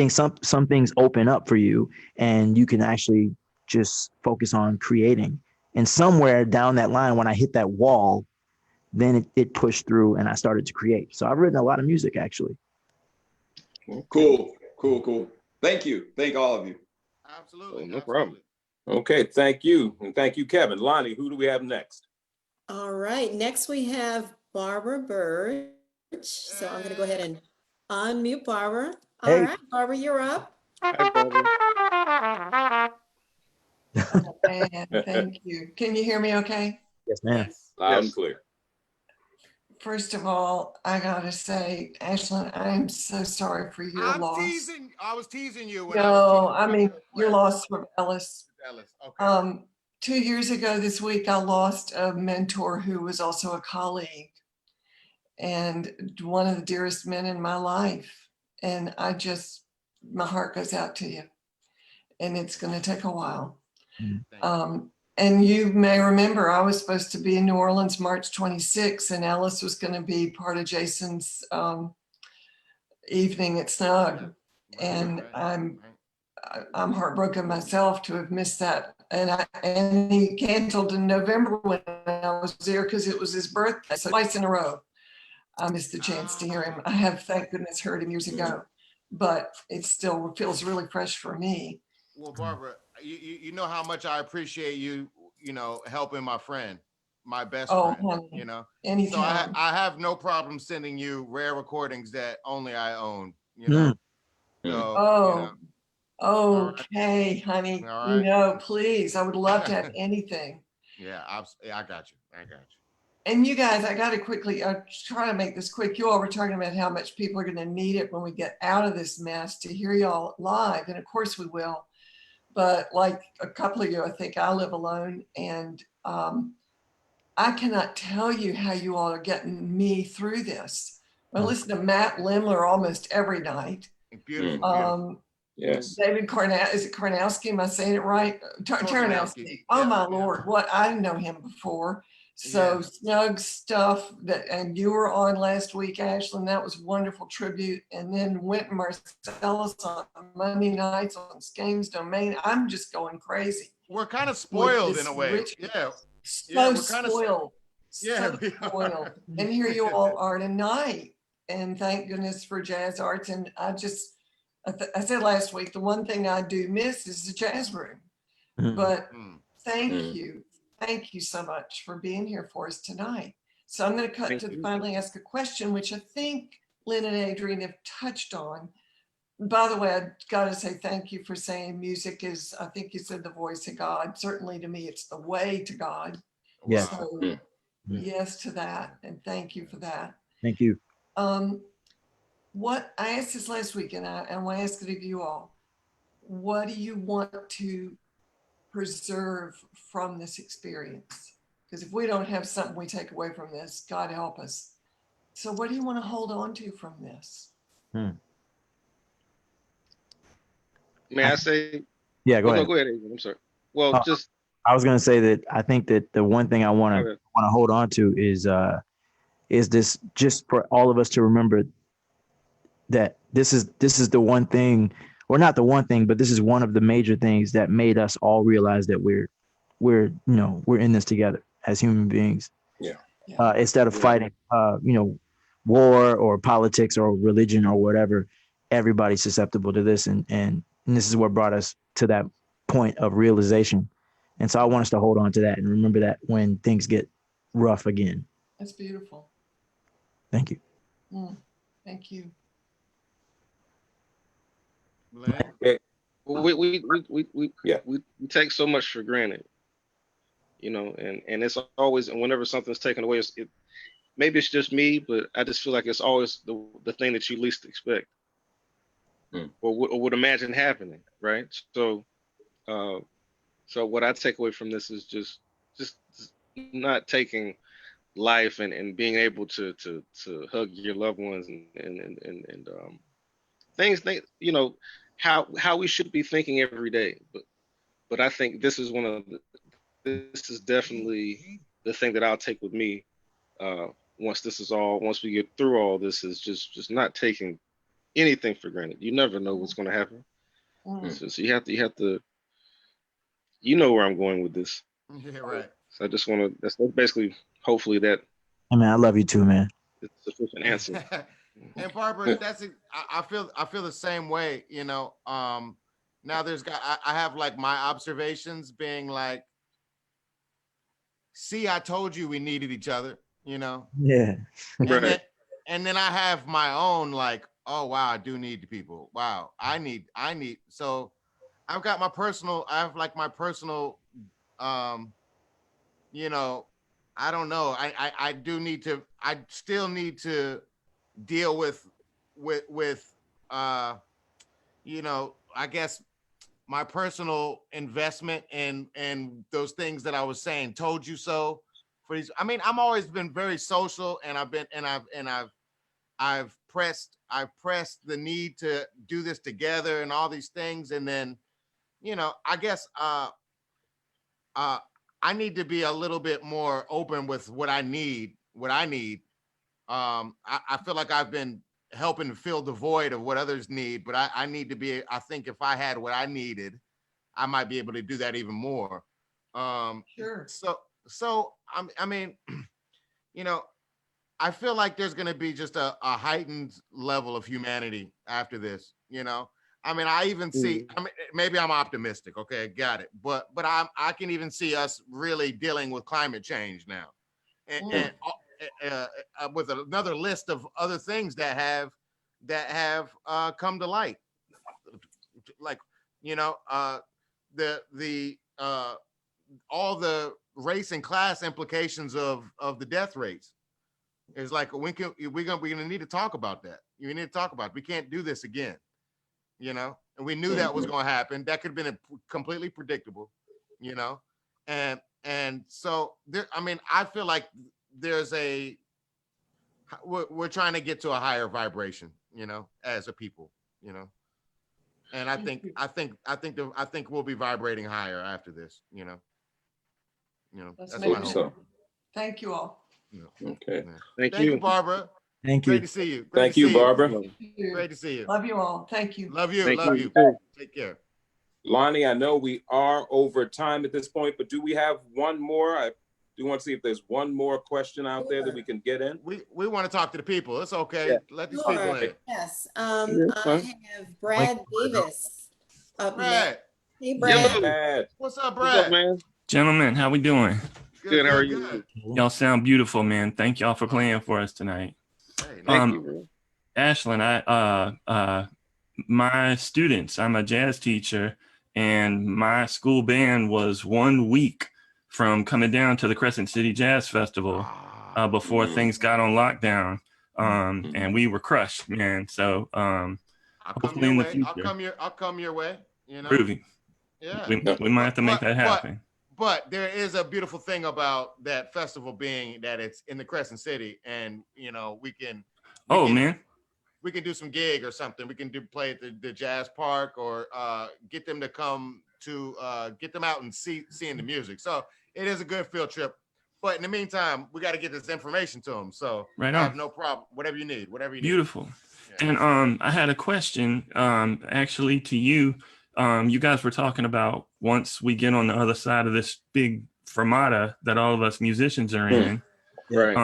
some things open up for you and you can actually just focus on creating. And somewhere down that line, when I hit that wall, then it pushed through and I started to create. So I've written a lot of music, actually. Cool. Thank you. Thank all of you. Absolutely. No problem. Okay, thank you. And thank you, Kevin. Lonnie, who do we have next? All right, next we have Barbara Birch. So I'm going to go ahead and unmute Barbara. All right, Barbara, you're up. Hi, Barbara. Thank you. Can you hear me okay? Yes, ma'am. Loud and clear. First of all, I gotta say, Ashlin, I'm so sorry for your loss. I was teasing you. No, I mean, your loss from Ellis. Okay. 2 years ago this week, I lost a mentor who was also a colleague and one of the dearest men in my life. And my heart goes out to you. And it's going to take a while. And you may remember, I was supposed to be in New Orleans March 26th, and Ellis was going to be part of Jason's evening at Snug. And I'm heartbroken myself to have missed that. And he canceled in November when I was there because it was his birthday. So twice in a row, I missed the chance to hear him. I have, thank goodness, heard him years ago, but it still feels really fresh for me. Well, Barbara, you know how much I appreciate you, helping my friend, my best friend, honey, anytime. So I have no problem sending you rare recordings that only I own, So, okay, honey. Right. Please, I would love to have anything. Yeah, I got you. And you guys, I got to quickly, I'll try to make this quick. You all were talking about how much people are going to need it when we get out of this mess to hear y'all live. And of course we will. But like a couple of you, I think I live alone. And I cannot tell you how you all are getting me through this. I listen to Matt Limler almost every night. Beautiful. Yes. David is it Karnowski? Am I saying it right? Tarnowski. Oh my Lord, what I didn't know him before. So Snug stuff and you were on last week, Ashlin. That was a wonderful tribute. And then Wynton Marsalis on Monday nights on Skames Domain. I'm just going crazy. We're kind of spoiled in a way. So spoiled. So spoiled. And here you all are tonight. And thank goodness for jazz arts. And I said last week, the one thing I do miss is the jazz room. But thank you. Thank you so much for being here for us tonight. So I'm going to cut to finally ask a question, which I think Lyn and Adrian have touched on. By the way, I've got to say thank you for saying music is, I think you said, the voice of God. Certainly to me, it's the way to God. Yes. So yes to that. And thank you for that. Thank you. what I asked this last week, and I want to ask it of you all. What do you want to preserve from this experience? Because if we don't have something we take away from this, God help us. So what do you want to hold on to from this? May I say? Yeah, go ahead. No, go ahead, Adrian. I'm sorry. Well, I was going to say that I think that the one thing I want to hold on to is this, just for all of us to remember that this is the one thing, or not the one thing, but this is one of the major things that made us all realize that we're in this together as human beings. Yeah. Instead of fighting, war or politics or religion or whatever, everybody's susceptible to this. And this is what brought us to that point of realization. And so I want us to hold on to that and remember that when things get rough again. That's beautiful. Thank you. Thank you. we take so much for granted, and it's always, and whenever something's taken away, maybe it's just me, but I just feel like it's always the thing that you least expect or would imagine happening, right? So what I take away from this is just not taking life and being able to hug your loved ones and things, how we should be thinking every day. But I think this is this is definitely the thing that I'll take with me once we get through all this, is just not taking anything for granted. You never know what's going to happen. So you have to where I'm going with this. Yeah, right. So I just want to, that's basically, hopefully that. I mean, I love you too, man. It's a sufficient answer. And Barbara, I feel the same way, now I have like my observations being like, see, I told you we needed each other, Yeah. And then I have my own like, oh wow, I do need people. Wow, I need. So I've got my personal. I don't know. I do need to. I still need to deal with I guess my personal investment and those things that I was saying, told you so. For these, I mean, I'm always been very social, and I've pressed the need to do this together and all these things, and then I guess I need to be a little bit more open with what I need. I feel like I've been helping fill the void of what others need, but I need to be, I think if I had what I needed, I might be able to do that even more. Sure. So I mean, I feel like there's going to be just a heightened level of humanity after this, I mean, I even see, maybe I'm optimistic. Okay, got it. But I can even see us really dealing with climate change now, and with another list of other things that have come to light, like all the race and class implications of the death rates. It's like we're gonna need to talk about that. We need to talk about it. We can't do this again. And we knew that was going to happen. That could have been completely predictable, and so there, I mean, I feel like we're trying to get to a higher vibration, as a people, and I think we'll be vibrating higher after this, That's my hope. So. Thank you all. Okay. Thank you, you, Barbara. Thank you. Great to see you. Thank you, Barbara. Great to see you. Love you all. Thank you. Love you. Thank Love you. you. Take care. Lonnie, I know we are over time at this point, but do we have one more? I do want to see if there's one more question out there that we can get in. We want to talk to the people. It's okay. Yeah. Let these people in. Yes. I have Brad Davis up next. Hey, Brad. Brad. What's up, What's Brad? up, man? Gentlemen, how we doing? Good. How are you? Y'all sound beautiful, man. Thank y'all for playing for us tonight. Hey, Thank you, man. Ashlin, my students, I'm a jazz teacher, and my school band was 1 week from coming down to the Crescent City Jazz Festival before things got on lockdown. and we were crushed, man. So hopefully in the future, I'll come your way. You know, Groovy. Yeah, we might have to make that happen. But there is a beautiful thing about that festival being that it's in the Crescent City, and you know we can do some gig or something. We can play at the Jazz Park, or get them to come to get them out and seeing the music. So it is a good field trip. But in the meantime, we got to get this information to them. So I have no problem. Whatever you need. Beautiful. Yeah. And I had a question actually to you. You guys were talking about once we get on the other side of this big fermata that all of us musicians are in. Right.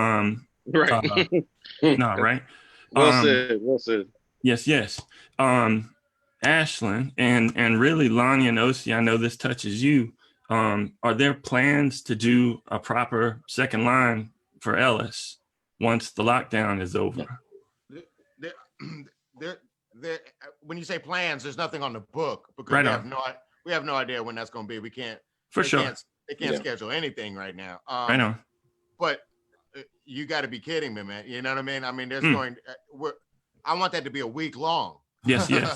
Right. No, right. Well said. Yes. Ashlin and really Lonnie and Osi, I know this touches you. Are there plans to do a proper second line for Ellis once the lockdown is over? When you say plans, there's nothing on the book because we have no idea when that's going to be. We can't. They can't schedule anything right now. I know. But you got to be kidding me, man. You know what I mean? I mean, there's I want that to be a week long. Yes. Yeah.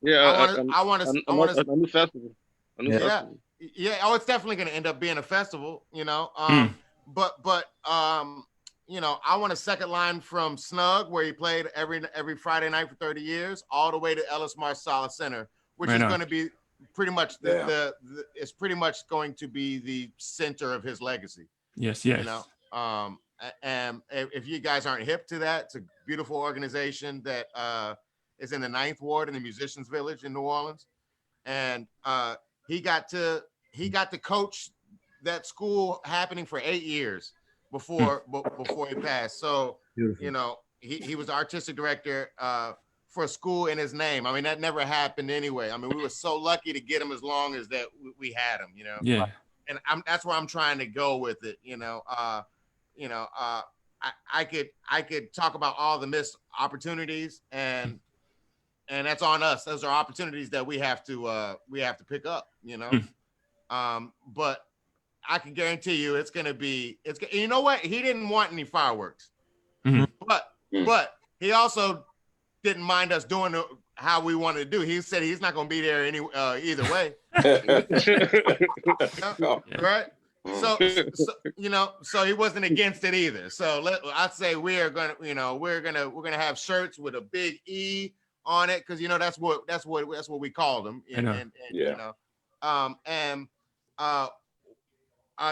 I want a new festival. Yeah. Oh, it's definitely going to end up being a festival, you know. But you know, I want a second line from Snug, where he played every Friday night for 30 years, all the way to Ellis Marsala Center, which is going to be pretty much it's pretty much going to be the center of his legacy. Yes. You know, and if you guys aren't hip to that, it's a beautiful organization that is in the 9th Ward in the Musicians Village in New Orleans, and he got to coach that school happening for 8 years before he passed. So beautiful. You know, he was the artistic director for a school in his name. I mean, that never happened anyway. I mean, we were so lucky to get him as long as that we had him, you know. Yeah. And that's where I'm trying to go with it, you know. I could talk about all the missed opportunities, and that's on us. Those are opportunities that we have to pick up, you know. But I can guarantee you it's you know what? He didn't want any fireworks, but he also didn't mind us doing how we wanted to do. He said he's not going to be there either way. Right? So you know, so he wasn't against it either. So I'd say we're gonna have shirts with a big E on it, because you know that's what we called them. You know,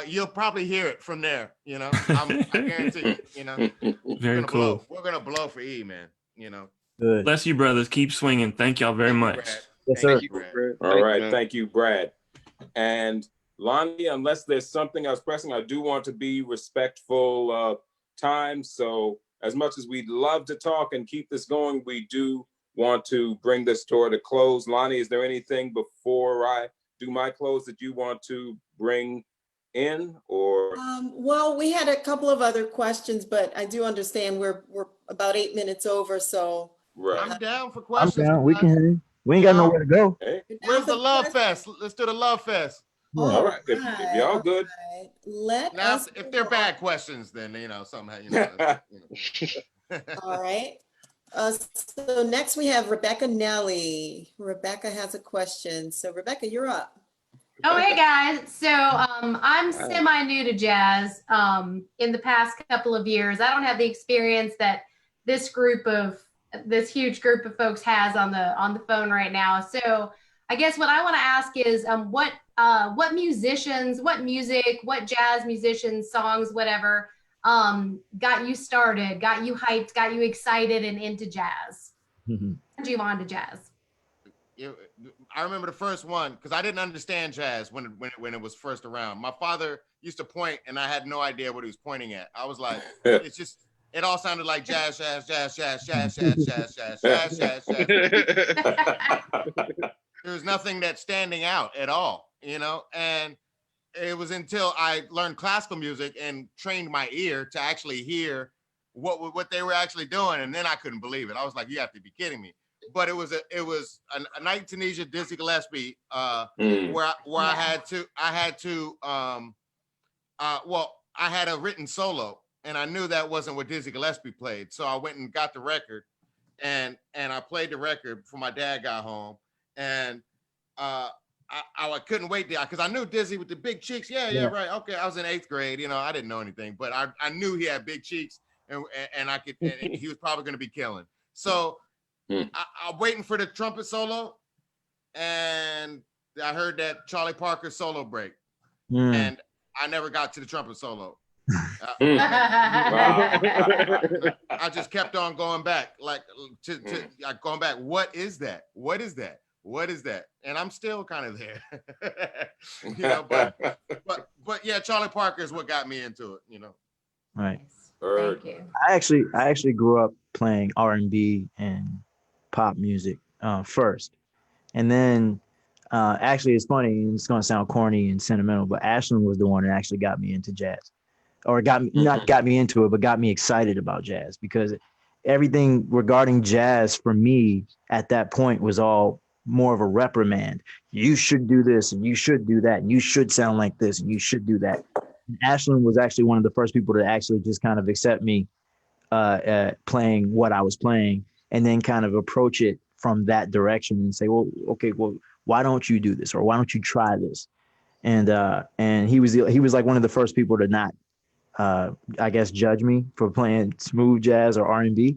you'll probably hear it from there. You know, I guarantee you. You know, very cool. We're gonna blow for E, man. You know. Good. Bless you, brothers. Keep swinging. Thank y'all very much. Yes, sir. Thank you, Brad. All right. Thank you, Brad. And Lonnie, unless there's something else pressing, I do want to be respectful of time. So as much as we'd love to talk and keep this going, we do want to bring this tour to close. Lonnie, is there anything before I do my close that you want to bring in, or? Well, we had a couple of other questions, but I do understand we're about 8 minutes over, so. Right. I'm down for questions. I'm down. We can hear you. We ain't got nowhere to go. Hey. Where's the Love Fest? Let's do the Love Fest. All right. If y'all good. Right. If they're bad questions, then you know somehow you know. All right. So next we have Rebecca Nelly. Rebecca has a question. So Rebecca, you're up. Oh, hey guys. So I'm semi-new to jazz. In the past couple of years, I don't have the experience that this huge group of folks has on the phone right now. So I guess what I want to ask is what musicians, what music, what jazz musicians, songs, whatever, got you started, got you hyped, got you excited and into jazz? Turned you on to jazz? I remember the first one because I didn't understand jazz when it was first around. My father used to point, and I had no idea what he was pointing at. I was like, it all sounded like jazz, jazz, jazz, jazz, jazz, jazz, jazz, jazz, jazz, jazz, jazz. There was nothing that's standing out at all, you know. And it was until I learned classical music and trained my ear to actually hear what they were actually doing, and then I couldn't believe it. I was like, you have to be kidding me. But it was a night in Tunisia, Dizzy Gillespie, where I had a written solo, I knew that wasn't what Dizzy Gillespie played. So I went and got the record, and I played the record before my dad got home, and I couldn't wait there because I knew Dizzy with the big cheeks. Yeah, right. Okay, I was in 8th grade. I didn't know anything, but I knew he had big cheeks, and I could. And he was probably going to be killing. So I'm waiting for the trumpet solo, and I heard that Charlie Parker solo break, and I never got to the trumpet solo. I just kept on going back, like going back. What is that? What is that? What is that? And I'm still kind of there, but yeah, Charlie Parker is what got me into it, Right. Thank you. I actually grew up playing R&B and pop music first, and then actually it's funny, and it's gonna sound corny and sentimental, but Ashlin was the one that actually got me into jazz, or not got me into it, but got me excited about jazz, because everything regarding jazz for me at that point was all more of a reprimand. You should do this and you should do that and you should sound like this and you should do that. And Ashlin was actually one of the first people to actually just kind of accept me playing what I was playing, and then kind of approach it from that direction and say, well, okay, well, why don't you do this, or why don't you try this? And he was like one of the first people to not I guess judge me for playing smooth jazz or R&B.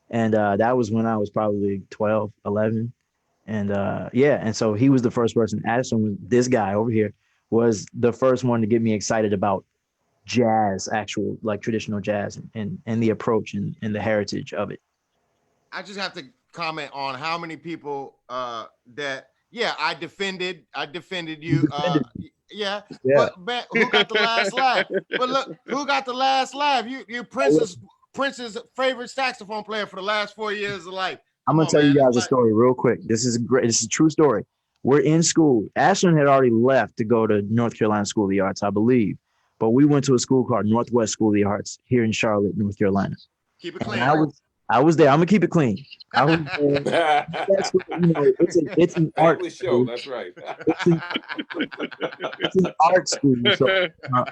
And that was when I was probably 12, 11. And and so he was the first person. Addison, this guy over here, was the first one to get me excited about jazz, actual like traditional jazz, and the approach and the heritage of it. I just have to comment on how many people that I defended you. Yeah. But who got the last laugh? But look, who got the last laugh? You Prince's favorite saxophone player for the last 4 years of life. I'm gonna tell you guys a story real quick. This is great. This is a true story. We're in school. Ashlin had already left to go to North Carolina School of the Arts, I believe. But we went to a school called Northwest School of the Arts here in Charlotte, North Carolina. Keep it clean. I was there. I'm gonna keep it clean. I was there. It's an art show. That's right. It's an art school. So,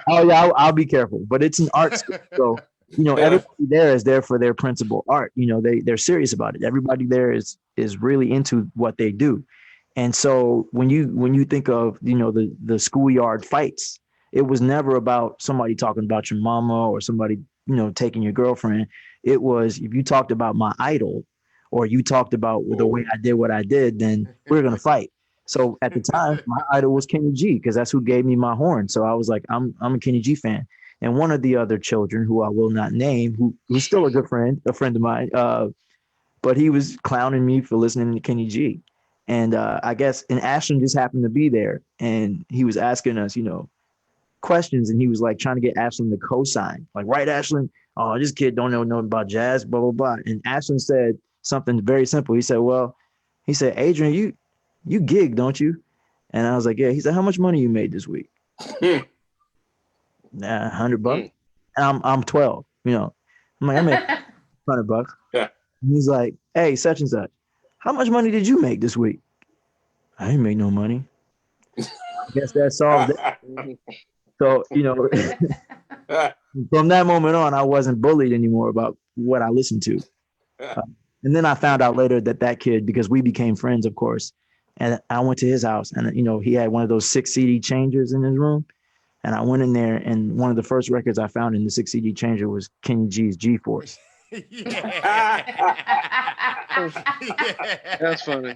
I'll be careful. But it's an art school. So everybody there is there for their principal art. They're serious about it. Everybody there is really into what they do. And so when you think of the schoolyard fights, it was never about somebody talking about your mama or somebody taking your girlfriend. It was, if you talked about my idol or you talked about the way I did what I did, then we're gonna fight. So at the time, my idol was Kenny G, because that's who gave me my horn. So I was like, I'm a Kenny G fan. And one of the other children, who I will not name, who's still a good friend, of mine, but he was clowning me for listening to Kenny G. And I guess, and Ashlin just happened to be there, and he was asking us, questions, and he was like trying to get Ashlin to co-sign, like, right, Ashlin? Oh, this kid don't know nothing about jazz, blah, blah, blah. And Ashlin said something very simple. He said, Adrian, you gig, don't you? And I was like, yeah. He said, how much money you made this week? $100. And I'm 12, I'm like, I made $100. Yeah. And he's like, hey, such and such, how much money did you make this week? I didn't make no money. I guess that solved it. So, from that moment on, I wasn't bullied anymore about what I listened to. And then I found out later that kid, because we became friends, of course, and I went to his house, and, he had one of those 6 CD changers in his room. And I went in there, and one of the first records I found in the 6 CD changer was Kenny G's G-Force. That's funny.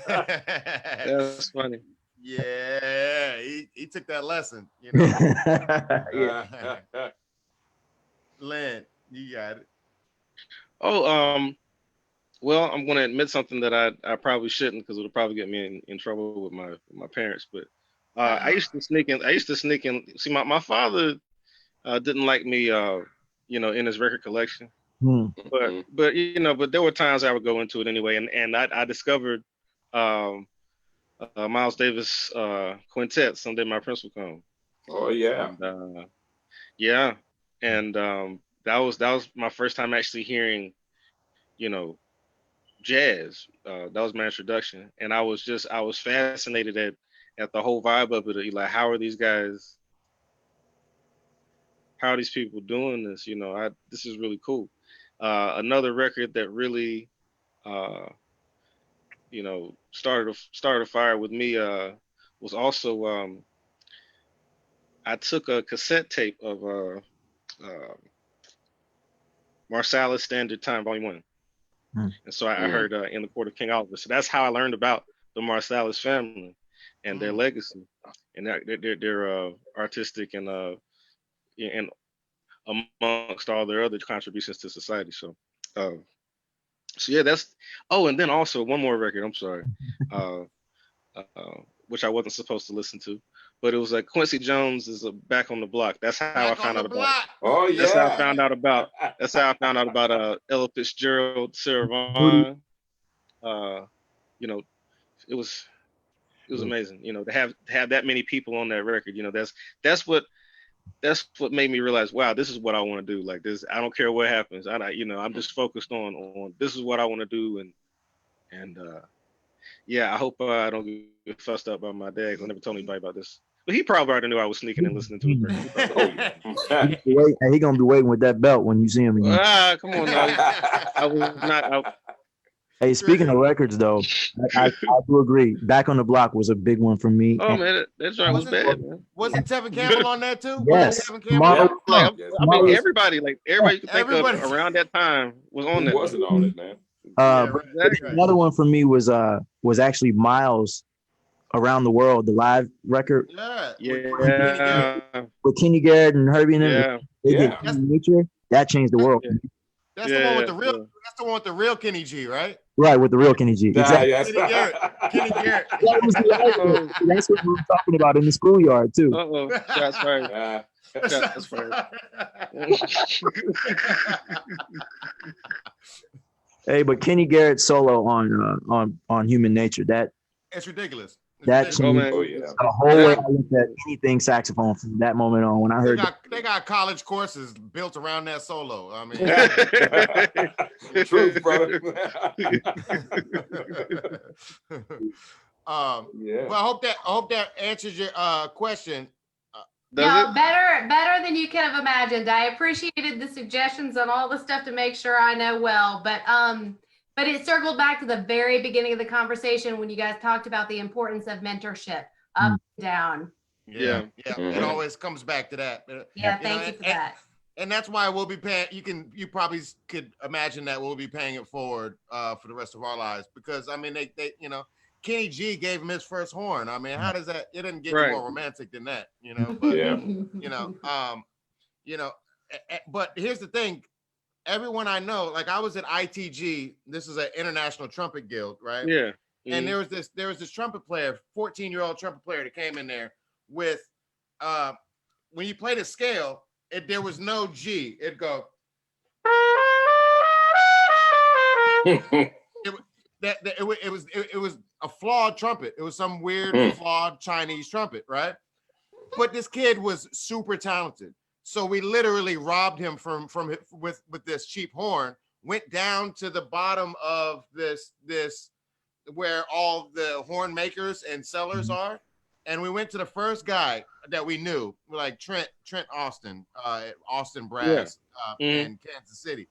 That's funny. Yeah, he took that lesson, Lyn, you got it. Well, I'm going to admit something that I probably shouldn't, because it'll probably get me in trouble with my parents. But I used to sneak in. See, my father didn't like me, in his record collection. But there were times I would go into it anyway, and I discovered Miles Davis quintet someday my principal come. Oh yeah. And that was my first time actually hearing jazz. That was my introduction, and I was fascinated at the whole vibe of it. Like, how are these guys how are these people doing this? You know, this is really cool. Another record that really, you know, started a fire with me was also I took a cassette tape of Marsalis Standard Time Volume 1. And so I heard In the Court of King Oliver. So that's how I learned about the Marsalis family and their legacy and their artistic and amongst all their other contributions to society. So yeah, that's. Oh, and then also one more record. I'm sorry, which I wasn't supposed to listen to, but it was like Quincy Jones is Back on the Block. That's how I found out about. Oh yeah. That's how I found out about. That's how I found out about Ella Fitzgerald, Sarah Vaughan. You know, it was amazing. You know, to have that many people on that record. You know, that's what made me realize, wow, this is what I want to do. Like this, I don't care what happens. I'm just focused on this is what I want to do, and yeah, I hope I don't get fussed up by my dad. I never told anybody about this, but he probably already knew I was sneaking and listening to his record. He gonna be waiting with that belt when you see him again. Come on, now. I was not. Hey, speaking of records, though, I do agree. Back on the Block was a big one for me. Oh man, that song was bad, man. Wasn't Tevin Campbell on that too? Yes. Tevin Campbell? I mean, everybody you could think of around that time was on that. Wasn't on it, man. Another one for me was actually Miles Around the World, the live record. Yeah. With Kenny Garrett and Herbie and them. Nature. That changed the world. That's the one with the real. That's the one with the real Kenny G, right? Right, with the real Kenny G. Exactly. Yes. Kenny Garrett. That's what we were talking about in the schoolyard too. That's right. That's right. Hey, but Kenny Garrett's solo on Human Nature, it's ridiculous. That changed the whole way I looked at anything saxophone from that moment on. When I heard they got college courses built around that solo. I mean, truth, brother. Well, I hope that answers your question. Yeah, better than you could have imagined. I appreciated the suggestions on all the stuff to make sure I know well, but it circled back to the very beginning of the conversation when you guys talked about the importance of mentorship, up and down. Yeah. It always comes back to that. Yeah, thank you for that. And that's why we'll be paying. You probably could imagine that we'll be paying it forward for the rest of our lives, because I mean they Kenny G gave him his first horn. I mean, how does that? It doesn't get any more romantic than that, But but here's the thing. Everyone I know, like I was at ITG. This is an International Trumpet Guild, right? Yeah. And there was this trumpet player, 14-year-old trumpet player that came in there with, when you played a scale, there was no G. It'd go. It was a flawed trumpet. It was some weird flawed Chinese trumpet, right? But this kid was super talented. So we literally robbed him with this cheap horn, went down to the bottom of this where all the horn makers and sellers are. And we went to the first guy that we knew, like Trent Austin, Austin Brass in Kansas City.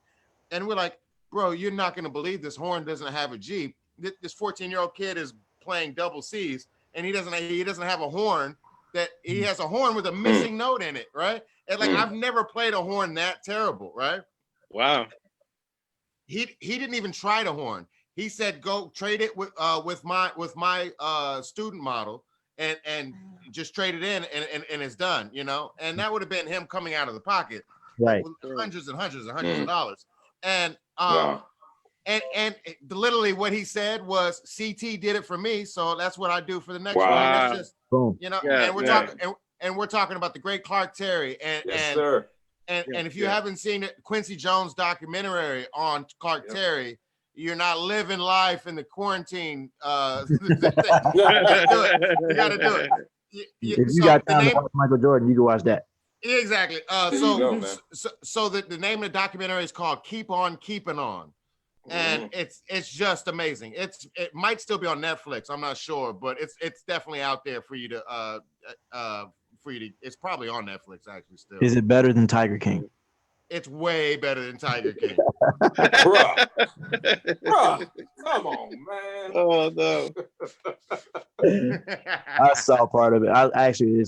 And we're like, bro, you're not going to believe this horn doesn't have a G. This 14-year-old kid is playing double C's, and he doesn't have a horn he has a horn with a missing note in it, right? And like I've never played a horn that terrible, right? Wow. He didn't even try the horn. He said, "Go trade it with my student model, and just trade it in, and it's done," And that would have been him coming out of the pocket, right? With hundreds and hundreds and hundreds of dollars, and literally what he said was, "CT did it for me, so that's what I do for the next one." That's just, and we're talking about the great Clark Terry, and if you haven't seen it, Quincy Jones documentary on Clark Terry, you're not living life in the quarantine. You gotta do it. If you got time to watch Michael Jordan, you can watch that. Exactly. So the name of the documentary is called "Keep On Keeping On." And it's just amazing. It might still be on Netflix. I'm not sure, but it's definitely out there for you to for you to. It's probably on Netflix actually still. Is it better than Tiger King? It's way better than Tiger King. Bruh, come on, man. Oh no. I saw part of it. I actually,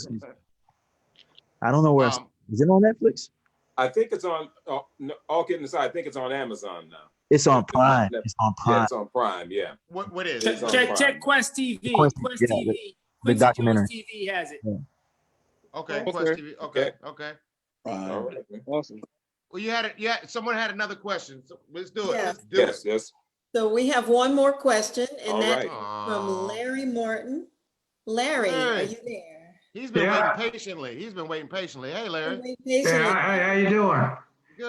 I don't know where. Is it on Netflix? I think it's on. All kidding aside, I think it's on Amazon now. It's on Prime. It's on Prime. Yeah, it's on Prime. Yeah. What is? Check Quest TV. Quest TV. The documentary. TV has it. Yeah. Okay. Quest TV. Okay. All right. Awesome. Well, you had it. Yeah, someone had another question. So let's do it. Yeah. Let's do it. Yes. So we have one more question, and All that's right. from Larry Morton. Larry, are you there? He's been waiting patiently. He's been waiting patiently. Hey, Larry. How you doing?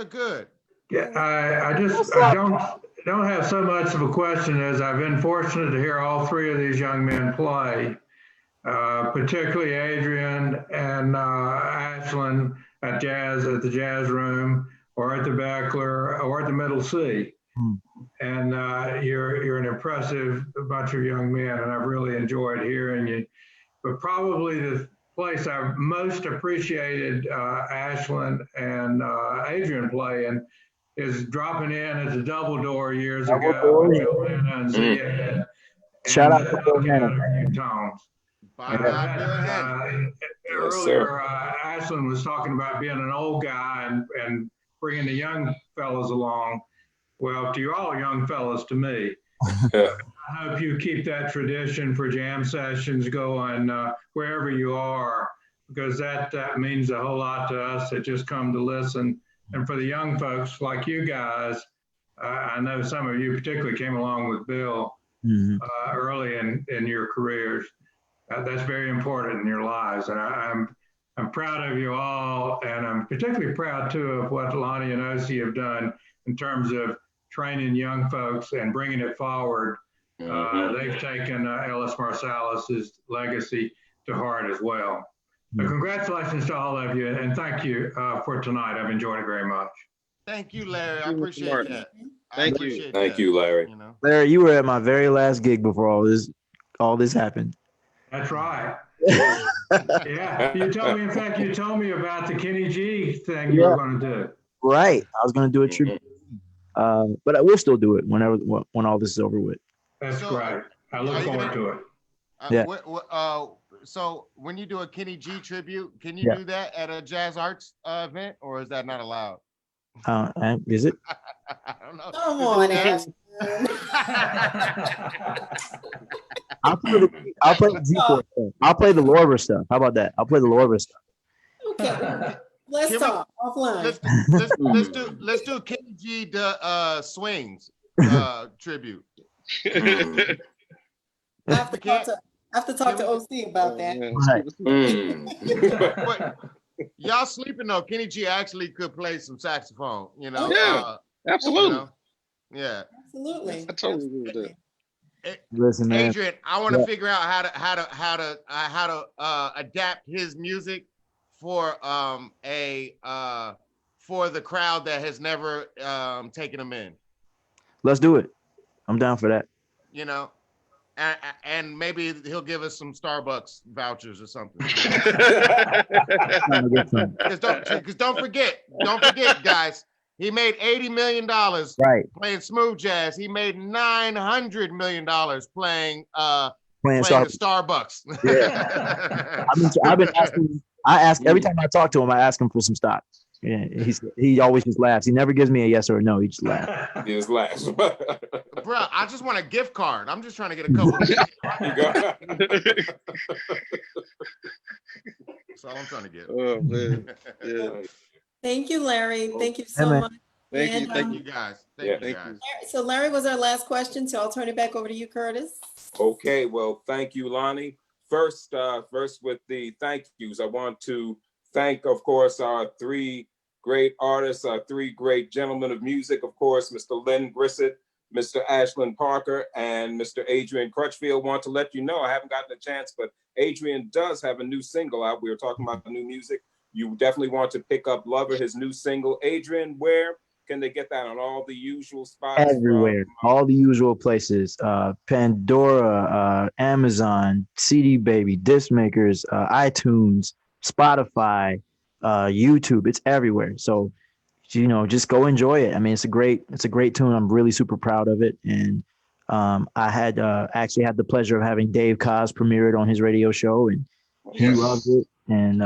Good. Yeah, I don't have so much of a question as I've been fortunate to hear all three of these young men play, particularly Adrian and Ashlin at the Jazz Room, or at the Beckler, or at the Middle C. And you're an impressive bunch of young men, and I've really enjoyed hearing you. But probably the place I've most appreciated Ashlin and Adrian playing is dropping in at the Double Door years ago with Joanna and Zia. Shout out to Joanna. Earlier, Ashlin was talking about being an old guy and bringing the young fellas along. Well, to you all young fellas, to me, I hope you keep that tradition for jam sessions going wherever you are, because that means a whole lot to us that just come to listen. And for the young folks like you guys, I know some of you particularly came along with Bill early in your careers. That's very important in your lives. And I'm proud of you all. And I'm particularly proud too of what Lonnie and Osi have done in terms of training young folks and bringing it forward. They've taken Ellis Marsalis's legacy to heart as well. So congratulations to all of you, and thank you for tonight. I've enjoyed it very much. Thank you, Larry. I appreciate that. Thank you, Larry. You know? Larry, you were at my very last gig before all this happened. That's right. Yeah, you told me. In fact, you told me about the Kenny G thing you were going to do. Right, I was going to do a tribute, but I will still do it when all this is over with. That's right. I look forward to it. Yeah. So when you do a Kenny G tribute, can you do that at a Jazz Arts event, or is that not allowed? Is it? I don't know. Come on, Ashton. I'll play the G4 stuff. I'll play the Lorber stuff. How about that? I'll play the Lorber stuff. Okay, let's talk offline. Let's do Kenny G swings tribute. I have to talk to OC about that. But y'all sleeping though. Kenny G actually could play some saxophone. You know. Yeah, absolutely. You know? Yeah. Absolutely. I totally agree with that. Listen, man. Adrian, I want to figure out how to adapt his music for for the crowd that has never taken him in. Let's do it. I'm down for that. You know, and maybe he'll give us some Starbucks vouchers or something. Because don't forget, guys. He made $80 million playing smooth jazz. He made $900 million playing the Starbucks. Yeah. I've been asking. I ask every time I talk to him. I ask him for some stock. Yeah, he always just laughs. He never gives me a yes or a no. He just laughs. He just laughs. Bro, I just want a gift card. I'm just trying to get a couple. That's all I'm trying to get. Oh man. Yeah. Thank you, Larry. Thank you so much. Thank you guys. Thank you guys. So Larry was our last question, so I'll turn it back over to you, Curtis. Okay, well, thank you, Lonnie. First with the thank yous, I want to thank, of course, our three great artists, our three great gentlemen of music, of course, Mr. Lyn Grissett, Mr. Ashlin Parker, and Mr. Adrian Crutchfield. Want to let you know, I haven't gotten a chance, but Adrian does have a new single out. We were talking about new music. You definitely want to pick up Lover, his new single. Adrian, where can they get that? On all the usual spots? Everywhere, all the usual places. Pandora, Amazon, CD Baby, Disc Makers, iTunes, Spotify, YouTube. It's everywhere. So, just go enjoy it. I mean, it's a great tune. I'm really super proud of it. And I had actually had the pleasure of having Dave Koz premiere it on his radio show, and he loved it. And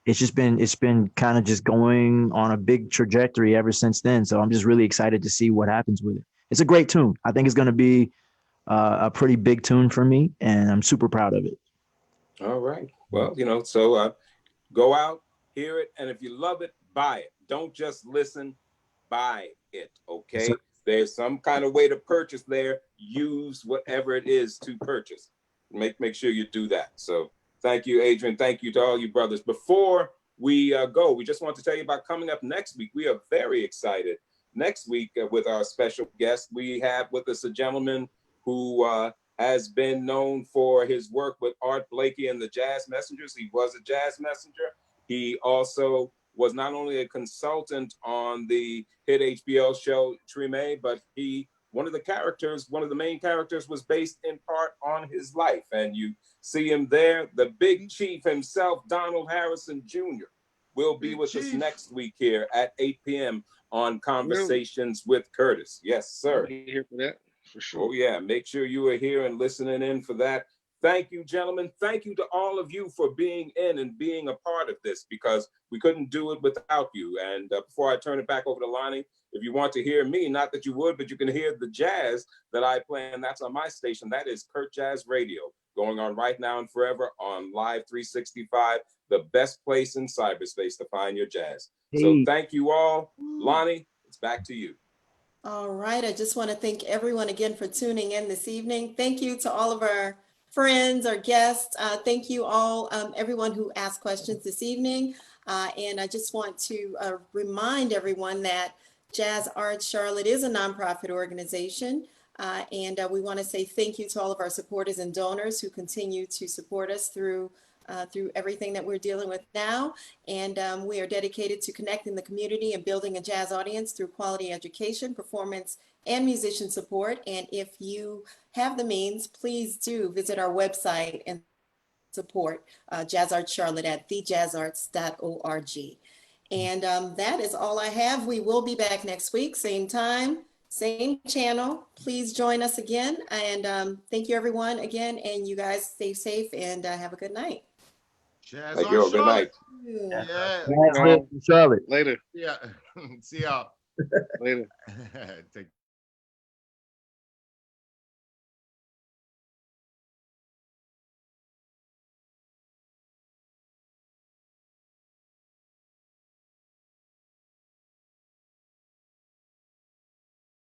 it's been kind of just going on a big trajectory ever since then. So I'm just really excited to see what happens with it. It's a great tune. I think it's going to be a pretty big tune for me, and I'm super proud of it. All right. Well, so go out, hear it, and if you love it, buy it. Don't just listen, buy it, okay? Yes, there's some kind of way to purchase there. Use whatever it is to purchase. Make sure you do that. So thank you, Adrian. Thank you to all you brothers. Before we go, we just want to tell you about coming up next week. We are very excited. Next week with our special guest, we have with us a gentleman who has been known for his work with Art Blakey and the Jazz Messengers. He was a jazz messenger. He also was not only a consultant on the hit HBO show Treme, but one of the main characters was based in part on his life. And you see him there. The big chief himself, Donald Harrison Jr., will be with us next week here at 8 p.m. on Conversations with Curtis. Yes, sir. Here for that, for sure. Oh, yeah. Make sure you are here and listening in for that. Thank you, gentlemen. Thank you to all of you for being in and being a part of this, because we couldn't do it without you. And before I turn it back over to Lonnie, if you want to hear me, not that you would, but you can hear the jazz that I play, and that's on my station. That is Kurt Jazz Radio, going on right now and forever on Live 365, the best place in cyberspace to find your jazz. So thank you all. Lonnie, it's back to you. All right. I just want to thank everyone again for tuning in this evening. Thank you to all of our friends, our guests. Thank you all, everyone who asked questions this evening. And I just want to remind everyone that Jazz Arts Charlotte is a nonprofit organization. And we want to say thank you to all of our supporters and donors who continue to support us through everything that we're dealing with now. And we are dedicated to connecting the community and building a jazz audience through quality education, performance, and musician support. And if you have the means, please do visit our website and support Jazz Arts Charlotte at thejazzarts.org. And that is all I have. We will be back next week, same time, same channel. Please join us again. And thank you, everyone, again. And you guys stay safe and have a good night. Jazz Thank you. Good night. Yeah. Charlotte. Later. Yeah. See y'all. Later. Take